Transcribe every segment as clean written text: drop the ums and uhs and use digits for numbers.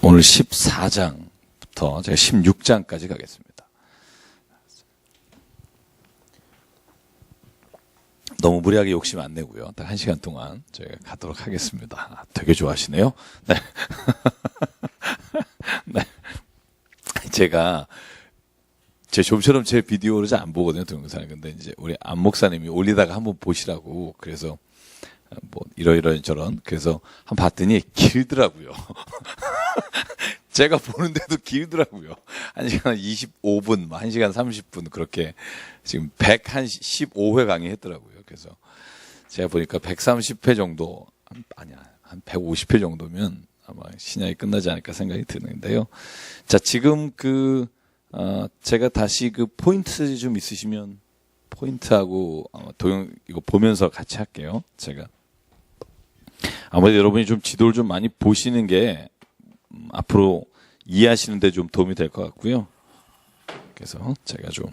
오늘 14장부터 제가 16장까지 가겠습니다. 너무 무리하게 욕심 안 내고요. 딱 1시간 동안 저희가 가도록 하겠습니다. 되게 좋아하시네요. 네. 네. 제가 좀처럼 제 비디오를 잘 안 보거든요, 동영상을. 근데 이제 우리 안 목사님이 올리다가 한번 보시라고 그래서 뭐 이러이러한 저런 그래서 한번 봤더니 길더라고요. 제가 보는데도 길더라고요. 1시간 25분, 1시간 30분 그렇게 지금 115회 강의했더라고요. 그래서 제가 보니까 130회 정도 아니야 한 150회 정도면 아마 신약이 끝나지 않을까 생각이 드는데요. 자, 지금 제가 다시 포인트 좀 있으시면 포인트하고 이거 보면서 같이 할게요. 제가 아무래도 여러분이 좀 지도를 좀 많이 보시는 게 앞으로 이해하시는 데 좀 도움이 될 것 같고요. 그래서 제가 좀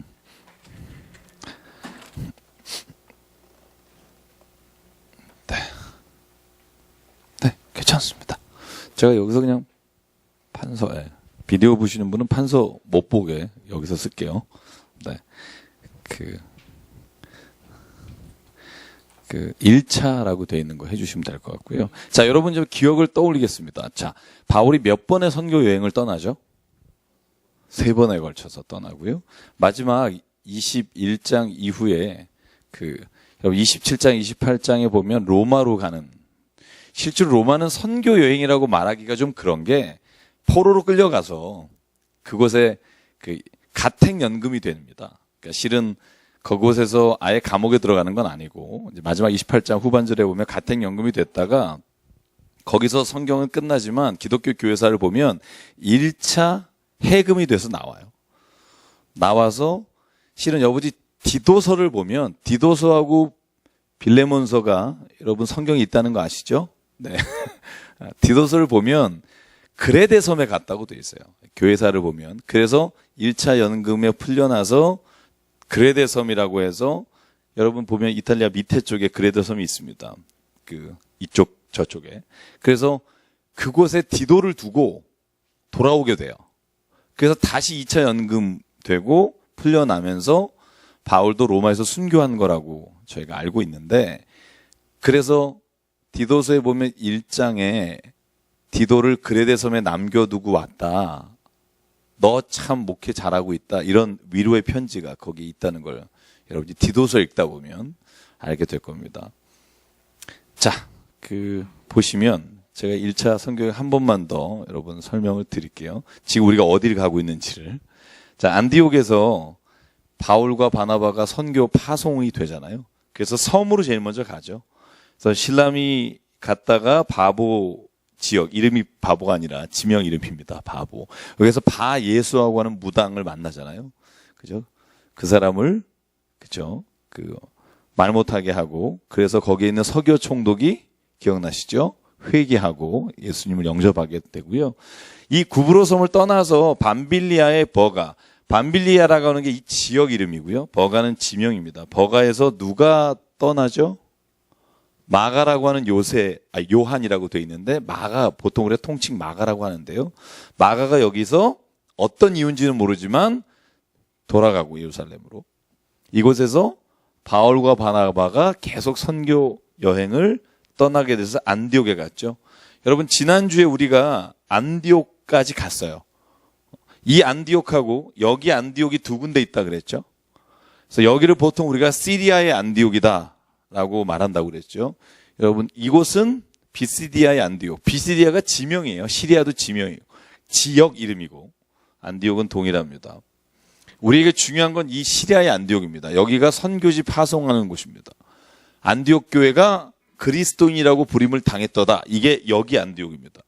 네, 괜찮습니다. 제가 여기서 그냥 판서에 비디오 보시는 분은 판서 못 보게 여기서 쓸게요. 네. 1차라고 되어 있는 거 해주시면 될 것 같고요. 자, 여러분 좀 기억을 떠올리겠습니다. 자, 바울이 몇 번의 선교 여행을 떠나죠? 3번에 걸쳐서 떠나고요. 마지막 21장 이후에 여러분 27장, 28장에 보면 로마로 가는, 실제로 로마는 선교 여행이라고 말하기가 좀 그런 게 포로로 끌려가서 그곳에 가택연금이 됩니다. 그러니까 실은 그곳에서 아예 감옥에 들어가는 건 아니고 이제 마지막 28장 후반절에 보면 가택연금이 됐다가 거기서 성경은 끝나지만 기독교 교회사를 보면 1차 해금이 돼서 나와요. 나와서 실은 여부지 디도서를 보면 디도서하고 빌레몬서가 여러분 성경에 있다는 거 아시죠? 네. 디도서를 보면 그레데 섬에 갔다고 돼 있어요. 교회사를 보면. 그래서 1차 연금에 풀려나서 그레데 섬이라고 해서 여러분 보면 이탈리아 밑에 쪽에 그레데 섬이 있습니다. 이쪽 저쪽에. 그래서 그곳에 디도를 두고 돌아오게 돼요. 그래서 다시 2차 연금 되고 풀려나면서 바울도 로마에서 순교한 거라고 저희가 알고 있는데, 그래서 디도서에 보면 1장에 디도를 그레데 섬에 남겨두고 왔다. 너 참 목회 잘하고 있다. 이런 위로의 편지가 거기 있다는 걸 여러분이 디도서 읽다 보면 알게 될 겁니다. 자, 보시면 제가 1차 선교에 한 번만 더 여러분 설명을 드릴게요. 지금 우리가 어디를 가고 있는지를. 자, 안디옥에서 바울과 바나바가 선교 파송이 되잖아요. 그래서 섬으로 제일 먼저 가죠. 그래서 실람이 갔다가 바보 지역, 이름이 바보가 아니라 지명 이름입니다. 바보. 여기서 바 예수하고 하는 무당을 만나잖아요. 그죠? 그 사람을, 그죠? 말 못하게 하고, 그래서 거기에 있는 서교 총독이 기억나시죠? 회개하고 예수님을 영접하게 되고요. 이 구브로 섬을 떠나서 밤빌리아의 버가, 밤빌리아라고 하는 게 이 지역 이름이고요. 버가는 지명입니다. 버가에서 누가 떠나죠? 마가라고 하는 요한이라고 되어 있는데, 마가, 보통 우리가 통칭 마가라고 하는데요. 마가가 여기서 어떤 이유인지는 모르지만 돌아가고 예루살렘으로. 이곳에서 바울과 바나바가 계속 선교 여행을 떠나게 돼서 안디옥에 갔죠. 여러분, 지난주에 우리가 안디옥까지 갔어요. 이 안디옥하고 여기 안디옥이 두 군데 있다 그랬죠. 그래서 여기를 보통 우리가 시리아의 안디옥이다 라고 말한다고 그랬죠. 여러분, 이곳은 비시디아의 안디옥. 비시디아가 지명이에요. 시리아도 지명이에요. 지역 이름이고 안디옥은 동일합니다. 우리에게 중요한 건 이 시리아의 안디옥입니다. 여기가 선교지 파송하는 곳입니다. 안디옥 교회가 그리스도인이라고 부림을 당했더다. 이게 여기 안디옥입니다.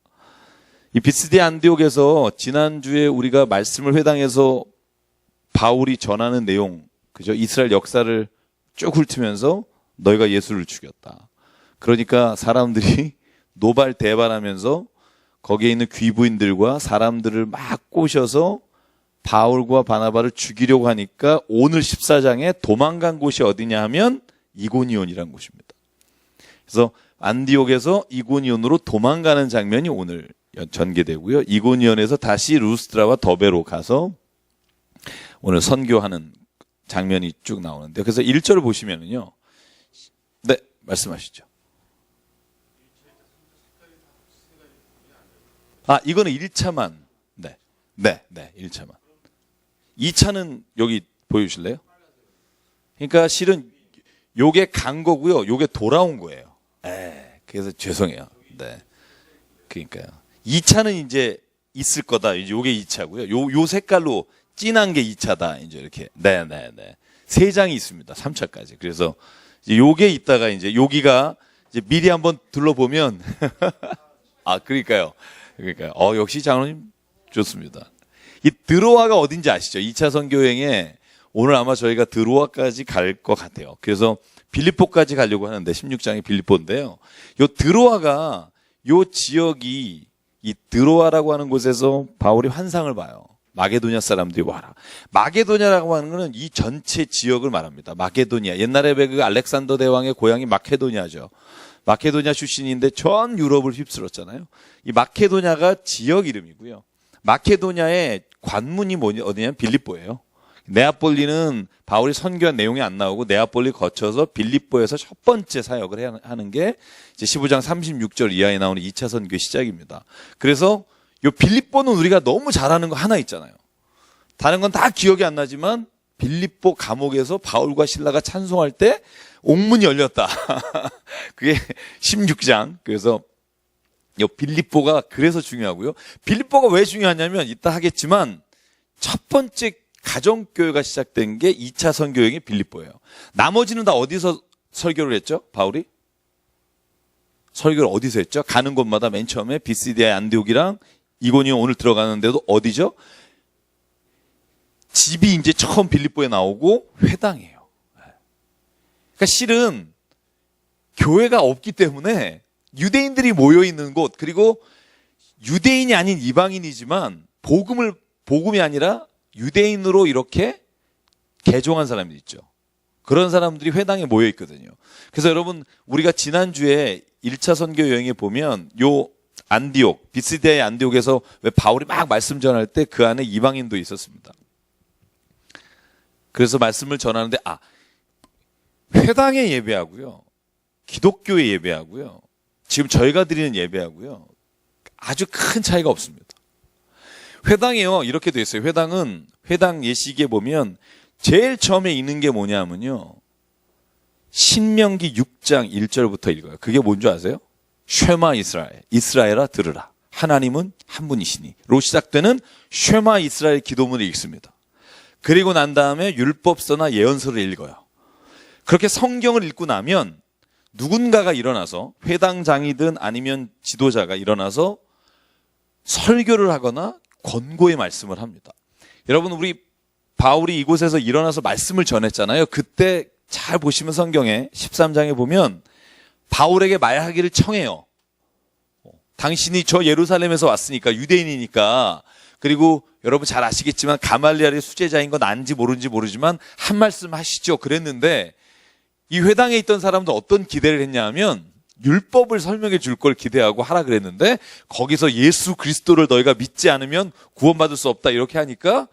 이 비시디아 안디옥에서 지난주에 우리가 말씀을 회당에서 바울이 전하는 내용, 그죠? 이스라엘 역사를 쭉 훑으면서 너희가 예수를 죽였다. 그러니까 사람들이 노발대발하면서 거기에 있는 귀부인들과 사람들을 막 꼬셔서 바울과 바나바를 죽이려고 하니까 오늘 14장에 도망간 곳이 어디냐 하면 이고니온이라는 곳입니다. 그래서 안디옥에서 이고니온으로 도망가는 장면이 오늘 전개되고요. 이고니온에서 다시 루스드라와 더베로 가서 오늘 선교하는 장면이 쭉 나오는데, 그래서 1절을 보시면은요. 네, 말씀하시죠. 이거는 1차만. 네. 1차만. 2차는 여기 보여주실래요? 그러니까 실은 요게 간 거고요. 요게 돌아온 거예요. 그래서 죄송해요. 네. 그러니까요. 2차는 이제 있을 거다. 이제 요게 2차고요. 요 색깔로 진한 게 2차다. 이제 이렇게. 네. 3장이 있습니다. 3차까지. 그래서 이제 요게 있다가 이제 여기가 이제 미리 한번 둘러보면 그러니까요. 역시 장로님 좋습니다. 이 드로아가 어딘지 아시죠? 2차 선교 여행에 오늘 아마 저희가 드로아까지 갈 것 같아요. 그래서 빌립보까지 가려고 하는데 16장이 빌립보인데요. 요 드로아가 요 지역이 이 드로아라고 하는 곳에서 바울이 환상을 봐요. 마게도냐 사람들이 와라. 마게도냐라고 하는 것은 이 전체 지역을 말합니다. 마게도냐. 옛날에 그 알렉산더 대왕의 고향이 마케도냐죠. 마케도냐 출신인데 전 유럽을 휩쓸었잖아요. 이 마케도냐가 지역 이름이고요. 마케도냐의 관문이 어디냐면 빌립보예요. 네아폴리는 바울이 선교한 내용이 안 나오고 네아폴리 거쳐서 빌립보에서 첫 번째 사역을 하는 게 이제 15장 36절 이하에 나오는 2차 선교의 시작입니다. 그래서 요 빌립보는 우리가 너무 잘하는 거 하나 있잖아요. 다른 건 다 기억이 안 나지만 빌립보 감옥에서 바울과 실라가 찬송할 때 옥문이 열렸다. 그게 16장. 그래서 요 빌립보가 그래서 중요하고요. 빌립보가 왜 중요하냐면 이따 하겠지만 첫 번째 가정교회가 시작된 게 2차 선교여행이 빌립보예요. 나머지는 다 어디서 설교를 했죠? 바울이? 설교를 어디서 했죠? 가는 곳마다 맨 처음에 비시디아 안디옥이랑 이고니온 오늘 들어가는 데도 어디죠? 집이 이제 처음 빌립보에 나오고 회당이에요. 그러니까 실은 교회가 없기 때문에 유대인들이 모여 있는 곳, 그리고 유대인이 아닌 이방인이지만 복음이 아니라 유대인으로 이렇게 개종한 사람이 있죠. 그런 사람들이 회당에 모여 있거든요. 그래서 여러분, 우리가 지난주에 1차 선교 여행에 보면 요 안디옥, 비스디아의 안디옥에서 왜 바울이 막 말씀 전할 때 그 안에 이방인도 있었습니다. 그래서 말씀을 전하는데 회당에 예배하고요, 기독교에 예배하고요, 지금 저희가 드리는 예배하고요, 아주 큰 차이가 없습니다. 회당이요, 이렇게 돼 있어요. 회당 예시기에 보면 제일 처음에 있는 게 뭐냐면요, 신명기 6장 1절부터 읽어요. 그게 뭔지 아세요? 쉐마 이스라엘, 이스라엘아 들으라, 하나님은 한 분이시니로 시작되는 쉐마 이스라엘 기도문을 읽습니다. 그리고 난 다음에 율법서나 예언서를 읽어요. 그렇게 성경을 읽고 나면 누군가가 일어나서, 회당장이든 아니면 지도자가 일어나서 설교를 하거나 권고의 말씀을 합니다. 여러분, 우리 바울이 이곳에서 일어나서 말씀을 전했잖아요. 그때 잘 보시면 성경에 13장에 보면 바울에게 말하기를 청해요. 당신이 저 예루살렘에서 왔으니까, 유대인이니까, 그리고 여러분 잘 아시겠지만 가말리엘의 수제자인 건 안지 모르는지 모르지만 한 말씀 하시죠. 그랬는데 이 회당에 있던 사람도 어떤 기대를 했냐 하면 율법을 설명해 줄 걸 기대하고 하라 그랬는데, 거기서 예수 그리스도를 너희가 믿지 않으면 구원받을 수 없다 이렇게 하니까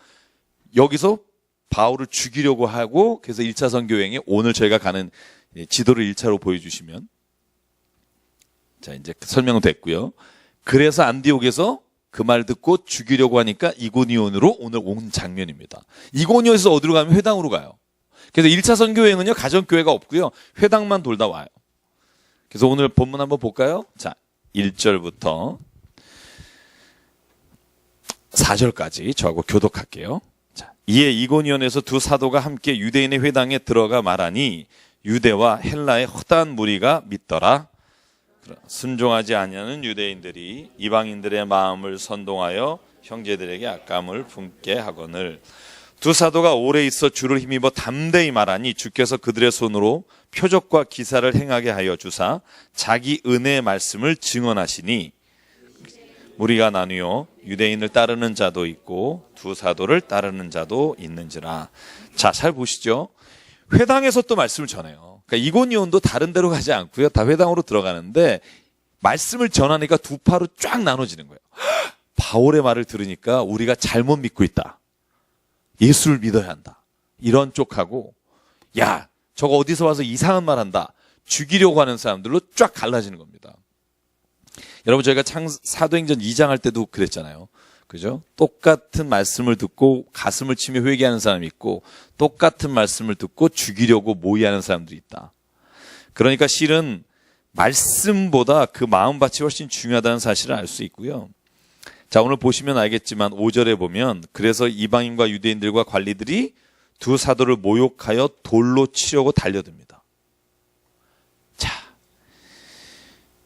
여기서 바울을 죽이려고 하고, 그래서 1차 선교여행에 오늘 저희가 가는 지도를 1차로 보여주시면, 자 이제 설명은 됐고요. 그래서 안디옥에서 그 말 듣고 죽이려고 하니까 이고니온으로 오늘 온 장면입니다. 이고니온에서 어디로 가면 회당으로 가요. 그래서 1차 선교여행은요, 가정교회가 없고요, 회당만 돌다 와요. 그래서 오늘 본문 한번 볼까요? 자, 1절부터 4절까지 저하고 교독할게요. 자, 이에 이고니온에서 두 사도가 함께 유대인의 회당에 들어가 말하니 유대와 헬라의 허다한 무리가 믿더라. 순종하지 아니하는 유대인들이 이방인들의 마음을 선동하여 형제들에게 악감을 품게 하거늘, 두 사도가 오래 있어 주를 힘입어 담대히 말하니 주께서 그들의 손으로 표적과 기사를 행하게 하여 주사 자기 은혜의 말씀을 증언하시니, 무리가 나뉘어 유대인을 따르는 자도 있고 두 사도를 따르는 자도 있는지라. 자, 잘 보시죠. 회당에서 또 말씀을 전해요. 그러니까 이고니온도 다른 데로 가지 않고요, 다 회당으로 들어가는데 말씀을 전하니까 두 파로 쫙 나눠지는 거예요. 바울의 말을 들으니까 우리가 잘못 믿고 있다. 예수를 믿어야 한다. 이런 쪽하고 야, 저거 어디서 와서 이상한 말 한다. 죽이려고 하는 사람들로 쫙 갈라지는 겁니다. 여러분 저희가 사도행전 2장 할 때도 그랬잖아요. 그죠? 똑같은 말씀을 듣고 가슴을 치며 회개하는 사람이 있고 똑같은 말씀을 듣고 죽이려고 모의하는 사람들이 있다. 그러니까 실은 말씀보다 그 마음밭이 훨씬 중요하다는 사실을 알 수 있고요. 자, 오늘 보시면 알겠지만 5절에 보면 그래서 이방인과 유대인들과 관리들이 두 사도를 모욕하여 돌로 치려고 달려듭니다. 자,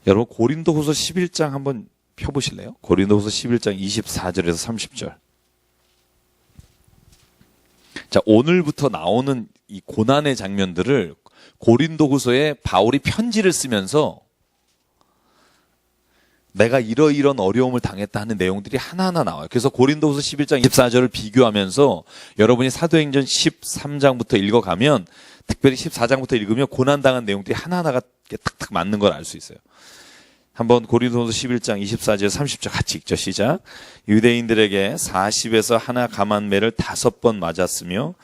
여러분 고린도후서 11장 한번 펴보실래요? 고린도후서 11장 24절에서 30절. 자, 오늘부터 나오는 이 고난의 장면들을 고린도후서에 바울이 편지를 쓰면서 내가 이러이런 어려움을 당했다 하는 내용들이 하나하나 나와요. 그래서 고린도후서 11장 24절을 비교하면서 여러분이 사도행전 13장부터 읽어가면 특별히 14장부터 읽으면 고난당한 내용들이 하나하나가 탁탁 맞는 걸 알 수 있어요. 한번 고린도후서 11장 24절 30절 같이 읽죠. 시작. 유대인들에게 40에서 하나 감한 매를 5번 맞았으며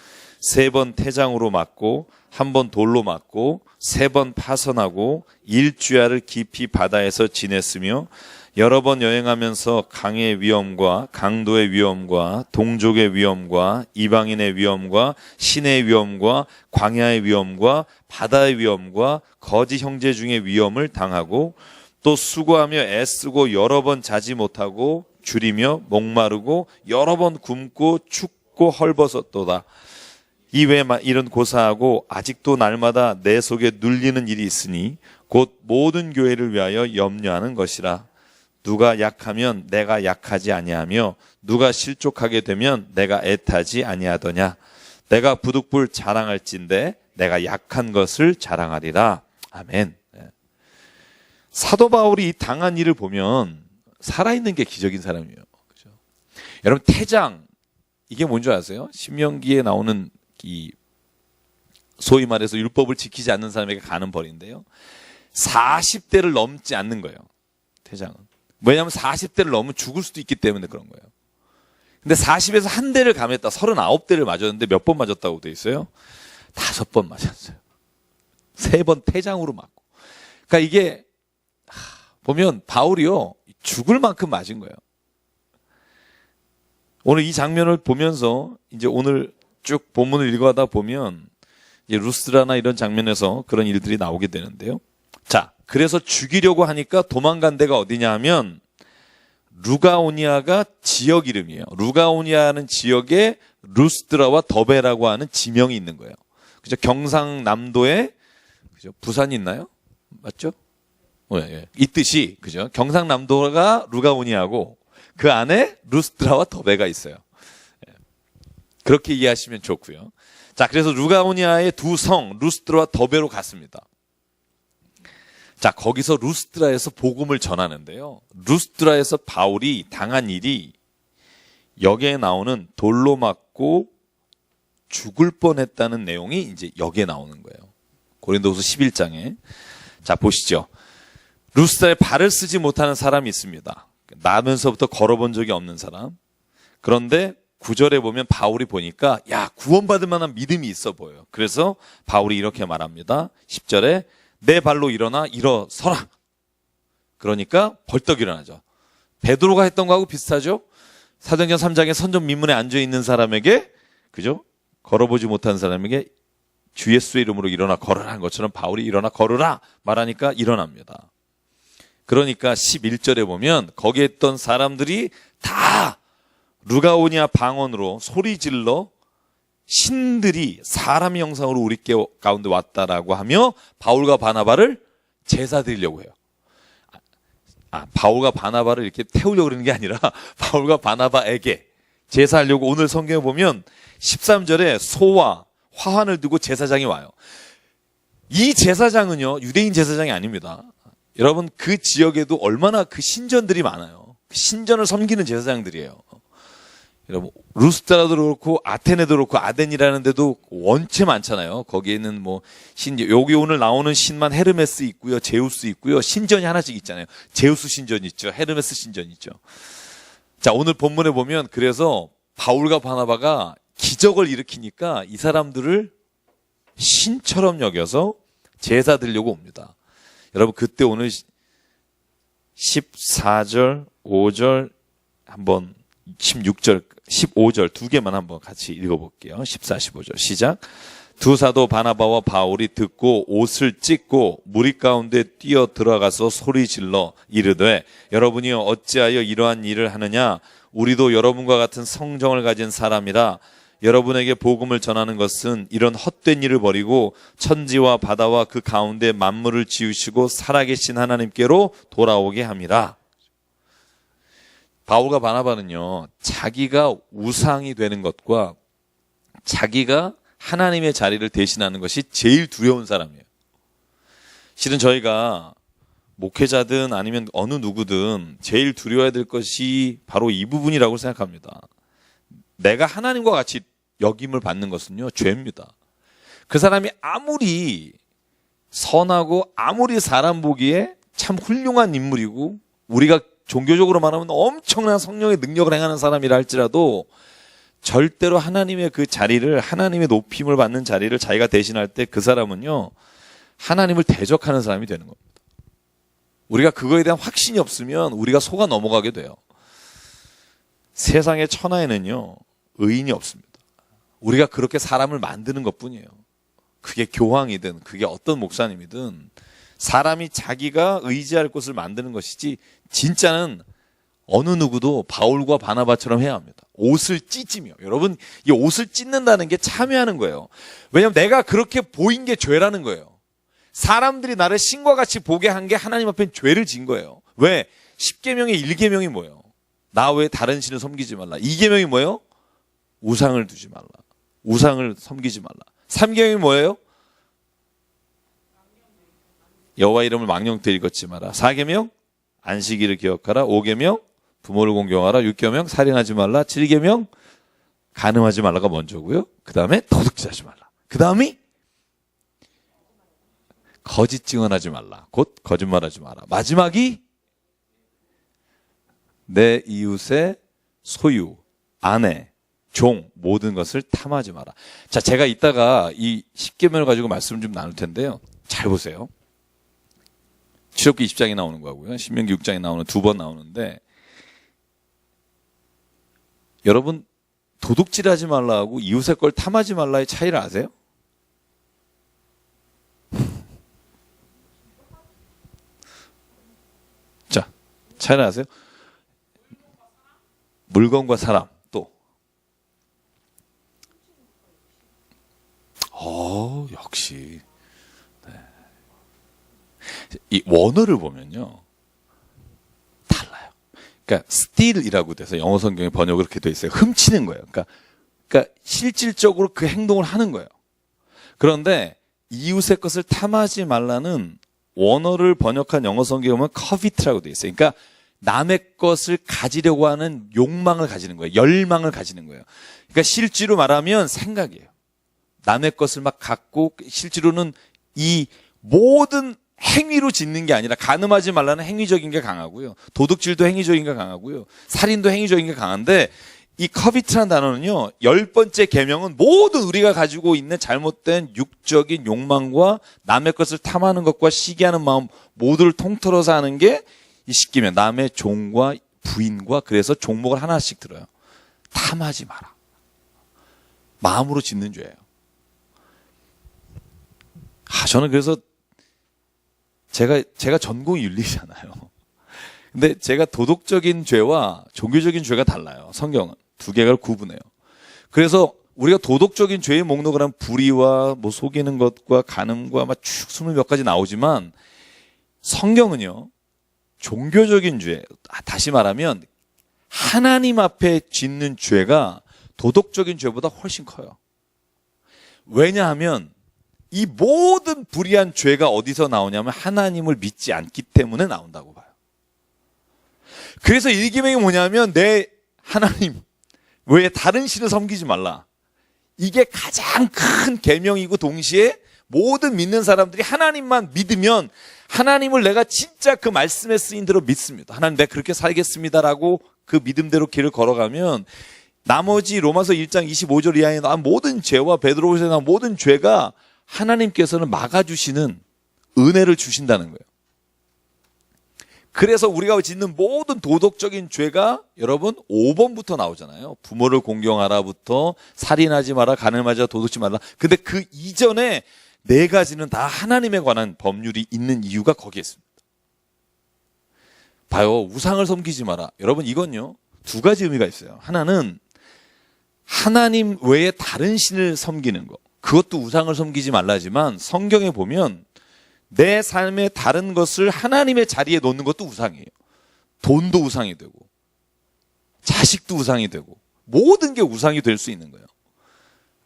3번 태장으로 맞고 1번 돌로 맞고 3번 파선하고 1주야를 깊이 바다에서 지냈으며 여러 번 여행하면서 강의 위험과 강도의 위험과 동족의 위험과 이방인의 위험과 신의 위험과 광야의 위험과 바다의 위험과 거짓 형제 중의 위험을 당하고 또 수고하며 애쓰고 여러 번 자지 못하고 줄이며 목마르고 여러 번 굶고 춥고 헐벗었도다. 이외에 이런 고사하고 아직도 날마다 내 속에 눌리는 일이 있으니 곧 모든 교회를 위하여 염려하는 것이라. 누가 약하면 내가 약하지 아니하며 누가 실족하게 되면 내가 애타지 아니하더냐. 내가 부득불 자랑할진대 내가 약한 것을 자랑하리라. 아멘. 사도 바울이 당한 일을 보면 살아있는 게 기적인 사람이에요. 그렇죠? 여러분 태장 이게 뭔지 아세요? 신명기에 나오는 이 소위 말해서 율법을 지키지 않는 사람에게 가는 벌인데요. 40대를 넘지 않는 거예요. 태장은. 왜냐하면 40대를 넘으면 죽을 수도 있기 때문에 그런 거예요. 근데 40에서 한 대를 감했다. 39대를 맞았는데 몇 번 맞았다고 돼 있어요? 5번 맞았어요. 3번 태장으로 맞고. 그러니까 이게 보면 바울이요 죽을 만큼 맞은 거예요. 오늘 이 장면을 보면서 이제 오늘 쭉 본문을 읽어가다 보면 이제 루스드라나 이런 장면에서 그런 일들이 나오게 되는데요. 자, 그래서 죽이려고 하니까 도망간 데가 어디냐 하면 루가오니아가 지역 이름이에요. 루가오니아는 지역에 루스드라와 더베라고 하는 지명이 있는 거예요. 그죠? 경상남도에 그죠? 부산이 있나요? 맞죠? 예. 이 뜻이 그죠? 경상남도가 루가오니아고 그 안에 루스드라와 더베가 있어요. 예. 그렇게 이해하시면 좋고요. 자, 그래서 루가오니아의 두 성 루스드라와 더베로 갔습니다. 자, 거기서 루스드라에서 복음을 전하는데요. 루스드라에서 바울이 당한 일이 여기에 나오는 돌로 맞고 죽을 뻔했다는 내용이 이제 여기에 나오는 거예요. 고린도후서 11장에. 자, 보시죠. 루스드라에 발을 쓰지 못하는 사람이 있습니다. 나면서부터 걸어본 적이 없는 사람. 그런데 9절에 보면 바울이 보니까 야, 구원받을 만한 믿음이 있어 보여요. 그래서 바울이 이렇게 말합니다. 10절에 내 발로 일어서라. 그러니까 벌떡 일어나죠. 베드로가 했던 거하고 비슷하죠. 사도행전 3장에 선전 민문에 앉아 있는 사람에게 그죠? 걸어보지 못한 사람에게 주 예수의 이름으로 일어나 걸으라는 것처럼 바울이 일어나 걸으라 말하니까 일어납니다. 그러니까 11절에 보면 거기에 있던 사람들이 다 루가오니아 방언으로 소리 질러 신들이 사람의 형상으로 우리 가운데 왔다라고 하며 바울과 바나바를 제사 드리려고 해요. 바울과 바나바를 이렇게 태우려고 그러는 게 아니라 바울과 바나바에게 제사하려고 오늘 성경에 보면 13절에 소와 화환을 두고 제사장이 와요. 이 제사장은요, 유대인 제사장이 아닙니다. 여러분 그 지역에도 얼마나 그 신전들이 많아요. 그 신전을 섬기는 제사장들이에요. 여러분 루스드라도 그렇고 아테네도 그렇고 아덴이라는 데도 원체 많잖아요. 거기에는 뭐 여기 오늘 나오는 신만 헤르메스 있고요, 제우스 있고요, 신전이 하나씩 있잖아요. 제우스 신전 있죠, 헤르메스 신전 있죠. 자, 오늘 본문에 보면 그래서 바울과 바나바가 기적을 일으키니까 이 사람들을 신처럼 여겨서 제사 드리려고 옵니다. 여러분, 그때 오늘 14절, 5절, 한번 16절, 15절 두 개만 한번 같이 읽어볼게요. 14, 15절 시작. 두 사도 바나바와 바울이 듣고 옷을 찢고 무리 가운데 뛰어 들어가서 소리 질러 이르되 여러분이 어찌하여 이러한 일을 하느냐? 우리도 여러분과 같은 성정을 가진 사람이라 여러분에게 복음을 전하는 것은 이런 헛된 일을 버리고 천지와 바다와 그 가운데 만물을 지으시고 살아계신 하나님께로 돌아오게 함이라. 바울과 바나바는요, 자기가 우상이 되는 것과 자기가 하나님의 자리를 대신하는 것이 제일 두려운 사람이에요. 실은 저희가 목회자든 아니면 어느 누구든 제일 두려워야 될 것이 바로 이 부분이라고 생각합니다. 내가 하나님과 같이 여김을 받는 것은요, 죄입니다. 그 사람이 아무리 선하고 아무리 사람 보기에 참 훌륭한 인물이고 우리가 종교적으로 말하면 엄청난 성령의 능력을 행하는 사람이라 할지라도 절대로 하나님의 그 자리를, 하나님의 높임을 받는 자리를 자기가 대신할 때 그 사람은요, 하나님을 대적하는 사람이 되는 겁니다. 우리가 그거에 대한 확신이 없으면 우리가 속아 넘어가게 돼요. 세상의 천하에는요, 의인이 없습니다. 우리가 그렇게 사람을 만드는 것뿐이에요. 그게 교황이든 그게 어떤 목사님이든 사람이 자기가 의지할 곳을 만드는 것이지 진짜는 어느 누구도 바울과 바나바처럼 해야 합니다. 옷을 찢으며. 여러분, 이 옷을 찢는다는 게 참여하는 거예요. 왜냐하면 내가 그렇게 보인 게 죄라는 거예요. 사람들이 나를 신과 같이 보게 한 게 하나님 앞엔 죄를 진 거예요. 왜? 10계명의 1계명이 뭐예요? 나 외에 다른 신을 섬기지 말라. 2계명이 뭐예요? 우상을 두지 말라. 우상을 섬기지 말라. 3계명이 뭐예요? 여호와 이름을 망령되이 걷지 마라. 4계명 안식일을 기억하라. 5계명 부모를 공경하라. 6계명 살인하지 말라. 7계명 간음하지 말라가 먼저고요. 그 다음에 도둑질하지 말라. 그 다음이 거짓 증언하지 말라. 곧 거짓말하지 마라. 마지막이 내 이웃의 소유, 아내, 종 모든 것을 탐하지 마라. 자, 제가 이따가 이 10계명을 가지고 말씀을 좀 나눌 텐데요. 잘 보세요. 출애굽기 20장에 나오는 거고요. 신명기 6장에 나오는 2번 나오는데 여러분 도둑질하지 말라고 이웃의 걸 탐하지 말라의 차이를 아세요? 자, 차이를 아세요? 물건과 사람 또. 역시. 네. 이 원어를 보면요. 달라요. 그러니까 steal이라고 돼서 영어 성경에 번역을 그렇게 돼 있어요. 훔치는 거예요. 그러니까 실질적으로 그 행동을 하는 거예요. 그런데 이웃의 것을 탐하지 말라는 원어를 번역한 영어 성경에 보면 covet라고 돼 있어요. 그러니까 남의 것을 가지려고 하는 욕망을 가지는 거예요. 열망을 가지는 거예요. 그러니까 실제로 말하면 생각이에요. 남의 것을 막 갖고 실제로는 이 모든 행위로 짓는 게 아니라 간음하지 말라는 행위적인 게 강하고요. 도둑질도 행위적인 게 강하고요. 살인도 행위적인 게 강한데 이 커비트라는 단어는요. 10번째 계명은 모든 우리가 가지고 있는 잘못된 육적인 욕망과 남의 것을 탐하는 것과 시기하는 마음 모두를 통틀어서 하는 게 이 10계명. 남의 종과 부인과 그래서 종목을 하나씩 들어요. 탐하지 마라. 마음으로 짓는 죄예요. 저는 그래서 제가 전공이 윤리잖아요. 근데 제가 도덕적인 죄와 종교적인 죄가 달라요. 성경은 두 개를 구분해요. 그래서 우리가 도덕적인 죄의 목록을 하면 불의와 뭐 속이는 것과 간음과 막 쭉 20몇 가지 나오지만 성경은요. 종교적인 죄, 다시 말하면 하나님 앞에 짓는 죄가 도덕적인 죄보다 훨씬 커요. 왜냐하면 이 모든 불의한 죄가 어디서 나오냐면 하나님을 믿지 않기 때문에 나온다고 봐요. 그래서 1계명이 뭐냐면 내 하나님 외에 다른 신을 섬기지 말라. 이게 가장 큰 계명이고 동시에 모든 믿는 사람들이 하나님만 믿으면 하나님을 내가 진짜 그 말씀에 쓰인 대로 믿습니다. 하나님 내가 그렇게 살겠습니다라고 그 믿음대로 길을 걸어가면 나머지 로마서 1장 25절 이하에 나온 모든 죄와 베드로후서에 나온 모든 죄가 하나님께서는 막아주시는 은혜를 주신다는 거예요. 그래서 우리가 짓는 모든 도덕적인 죄가 여러분 5번부터 나오잖아요. 부모를 공경하라부터 살인하지 마라, 간음하지 마라, 도둑질 마라. 근데 그 이전에 4가지는 다 하나님에 관한 법률이 있는 이유가 거기에 있습니다. 봐요. 우상을 섬기지 마라. 여러분 이건요. 2가지 의미가 있어요. 하나는 하나님 외에 다른 신을 섬기는 거. 그것도 우상을 섬기지 말라지만 성경에 보면 내 삶의 다른 것을 하나님의 자리에 놓는 것도 우상이에요. 돈도 우상이 되고 자식도 우상이 되고 모든 게 우상이 될 수 있는 거예요.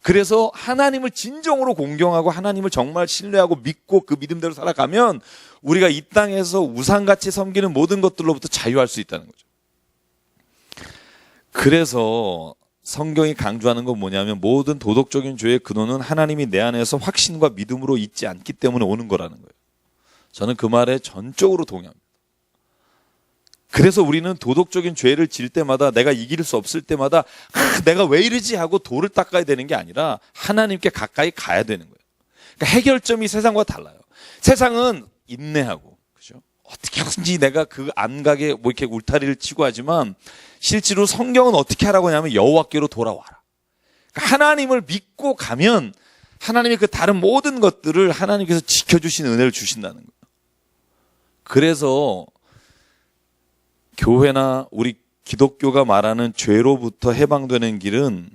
그래서 하나님을 진정으로 공경하고 하나님을 정말 신뢰하고 믿고 그 믿음대로 살아가면 우리가 이 땅에서 우상같이 섬기는 모든 것들로부터 자유할 수 있다는 거죠. 그래서 성경이 강조하는 건 뭐냐면 모든 도덕적인 죄의 근원은 하나님이 내 안에서 확신과 믿음으로 있지 않기 때문에 오는 거라는 거예요. 저는 그 말에 전적으로 동의합니다. 그래서 우리는 도덕적인 죄를 질 때마다 내가 이길 수 없을 때마다 내가 왜 이러지 하고 돌을 닦아야 되는 게 아니라 하나님께 가까이 가야 되는 거예요. 그러니까 해결점이 세상과 달라요. 세상은 인내하고 그죠? 어떻게 하든지 내가 그 안각에 뭐 이렇게 울타리를 치고 하지만 실제로 성경은 어떻게 하라고 하냐면 여호와께로 돌아와라. 그러니까 하나님을 믿고 가면 하나님의 그 다른 모든 것들을 하나님께서 지켜주신 은혜를 주신다는 거예요. 그래서 교회나 우리 기독교가 말하는 죄로부터 해방되는 길은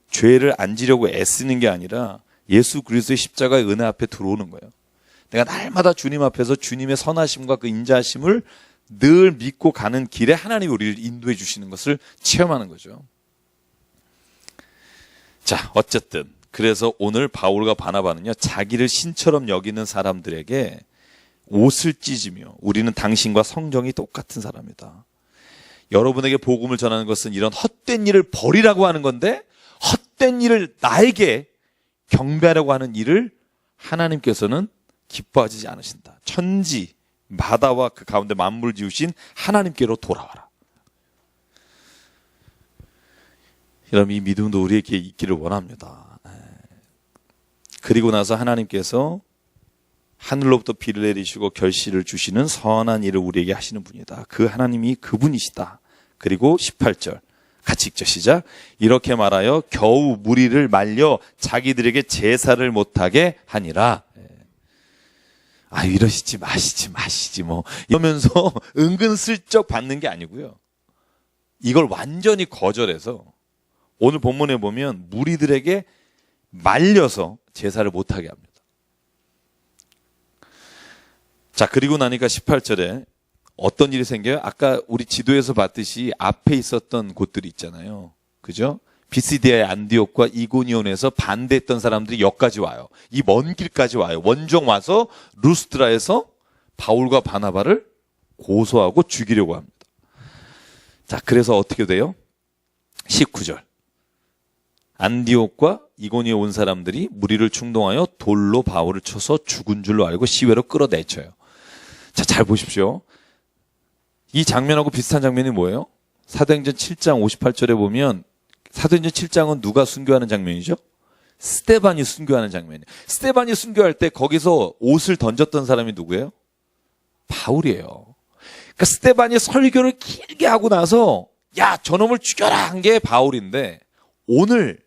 죄를 안 지려고 애쓰는 게 아니라 예수 그리스도의 십자가의 은혜 앞에 들어오는 거예요. 내가 날마다 주님 앞에서 주님의 선하심과 그 인자하심을 늘 믿고 가는 길에 하나님이 우리를 인도해 주시는 것을 체험하는 거죠. 자, 어쨌든 그래서 오늘 바울과 바나바는요, 자기를 신처럼 여기는 사람들에게 옷을 찢으며 우리는 당신과 성정이 똑같은 사람이다. 여러분에게 복음을 전하는 것은 이런 헛된 일을 버리라고 하는 건데 헛된 일을 나에게 경배하려고 하는 일을 하나님께서는 기뻐하지 않으신다. 천지, 바다와 그 가운데 만물 지으신 하나님께로 돌아와라. 여러분 이 믿음도 우리에게 있기를 원합니다. 그리고 나서 하나님께서 하늘로부터 비를 내리시고 결실을 주시는 선한 일을 우리에게 하시는 분이다. 그 하나님이 그분이시다. 그리고 18절 같이 읽죠. 시작. 이렇게 말하여 겨우 무리를 말려 자기들에게 제사를 못하게 하니라. 이러시지 마시지 뭐 이러면서 은근슬쩍 받는 게 아니고요. 이걸 완전히 거절해서 오늘 본문에 보면 무리들에게 말려서 제사를 못하게 합니다. 자, 그리고 나니까 18절에 어떤 일이 생겨요? 아까 우리 지도에서 봤듯이 앞에 있었던 곳들이 있잖아요. 그죠? 비시디아의 안디옥과 이고니온에서 반대했던 사람들이 여기까지 와요. 이 먼 길까지 와요. 원정 와서 루스드라에서 바울과 바나바를 고소하고 죽이려고 합니다. 자, 그래서 어떻게 돼요? 19절. 안디옥과 이고니온 온 사람들이 무리를 충동하여 돌로 바울을 쳐서 죽은 줄로 알고 시외로 끌어내쳐요. 자, 잘 보십시오. 이 장면하고 비슷한 장면이 뭐예요? 사도행전 7장 58절에 보면 사도행전 7장은 누가 순교하는 장면이죠? 스데반이 순교하는 장면이에요. 스데반이 순교할 때 거기서 옷을 던졌던 사람이 누구예요? 바울이에요. 그러니까 스데반이 설교를 길게 하고 나서 야, 저놈을 죽여라 한 게 바울인데 오늘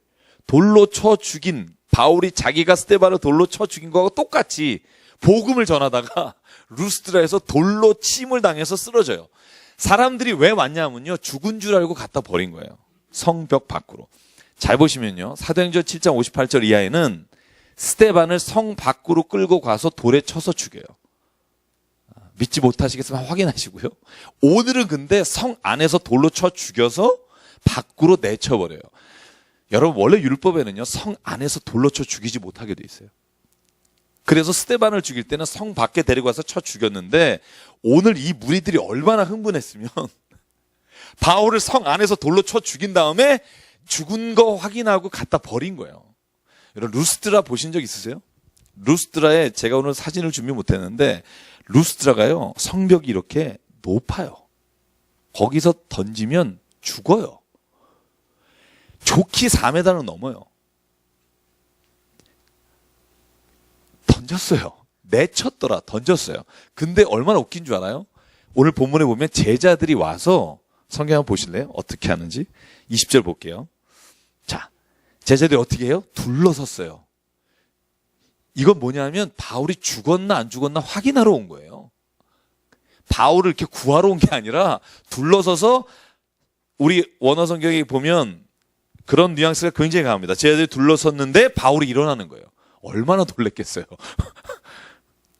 돌로 쳐 죽인 바울이 자기가 스데반을 돌로 쳐 죽인 거하고 똑같이 복음을 전하다가 루스드라에서 돌로 침을 당해서 쓰러져요. 사람들이 왜 왔냐면요, 죽은 줄 알고 갖다 버린 거예요. 성벽 밖으로. 잘 보시면요, 사도행전 7장 58절 이하에는 스데반을 성 밖으로 끌고 가서 돌에 쳐서 죽여요. 믿지 못하시겠으면 확인하시고요. 오늘은 근데 성 안에서 돌로 쳐 죽여서 밖으로 내쳐버려요. 여러분 원래 율법에는요, 성 안에서 돌로 쳐 죽이지 못하게 돼 있어요. 그래서 스데반을 죽일 때는 성 밖에 데리고 와서 쳐 죽였는데 오늘 이 무리들이 얼마나 흥분했으면 바울을 성 안에서 돌로 쳐 죽인 다음에 죽은 거 확인하고 갖다 버린 거예요. 여러분 루스드라 보신 적 있으세요? 루스드라에 제가 오늘 사진을 준비 못했는데 루스드라가요, 성벽이 이렇게 높아요. 거기서 던지면 죽어요. 좋기 4m는 넘어요. 던졌어요. 내쳤더라. 던졌어요. 근데 얼마나 웃긴 줄 알아요? 오늘 본문에 보면 제자들이 와서 성경 한번 보실래요? 어떻게 하는지. 20절 볼게요. 자, 제자들이 어떻게 해요? 둘러섰어요. 이건 뭐냐면 바울이 죽었나 안 죽었나 확인하러 온 거예요. 바울을 이렇게 구하러 온 게 아니라 둘러서서, 우리 원어 성경에 보면 그런 뉘앙스가 굉장히 강합니다. 제자들이 둘러섰는데 바울이 일어나는 거예요. 얼마나 놀랬겠어요.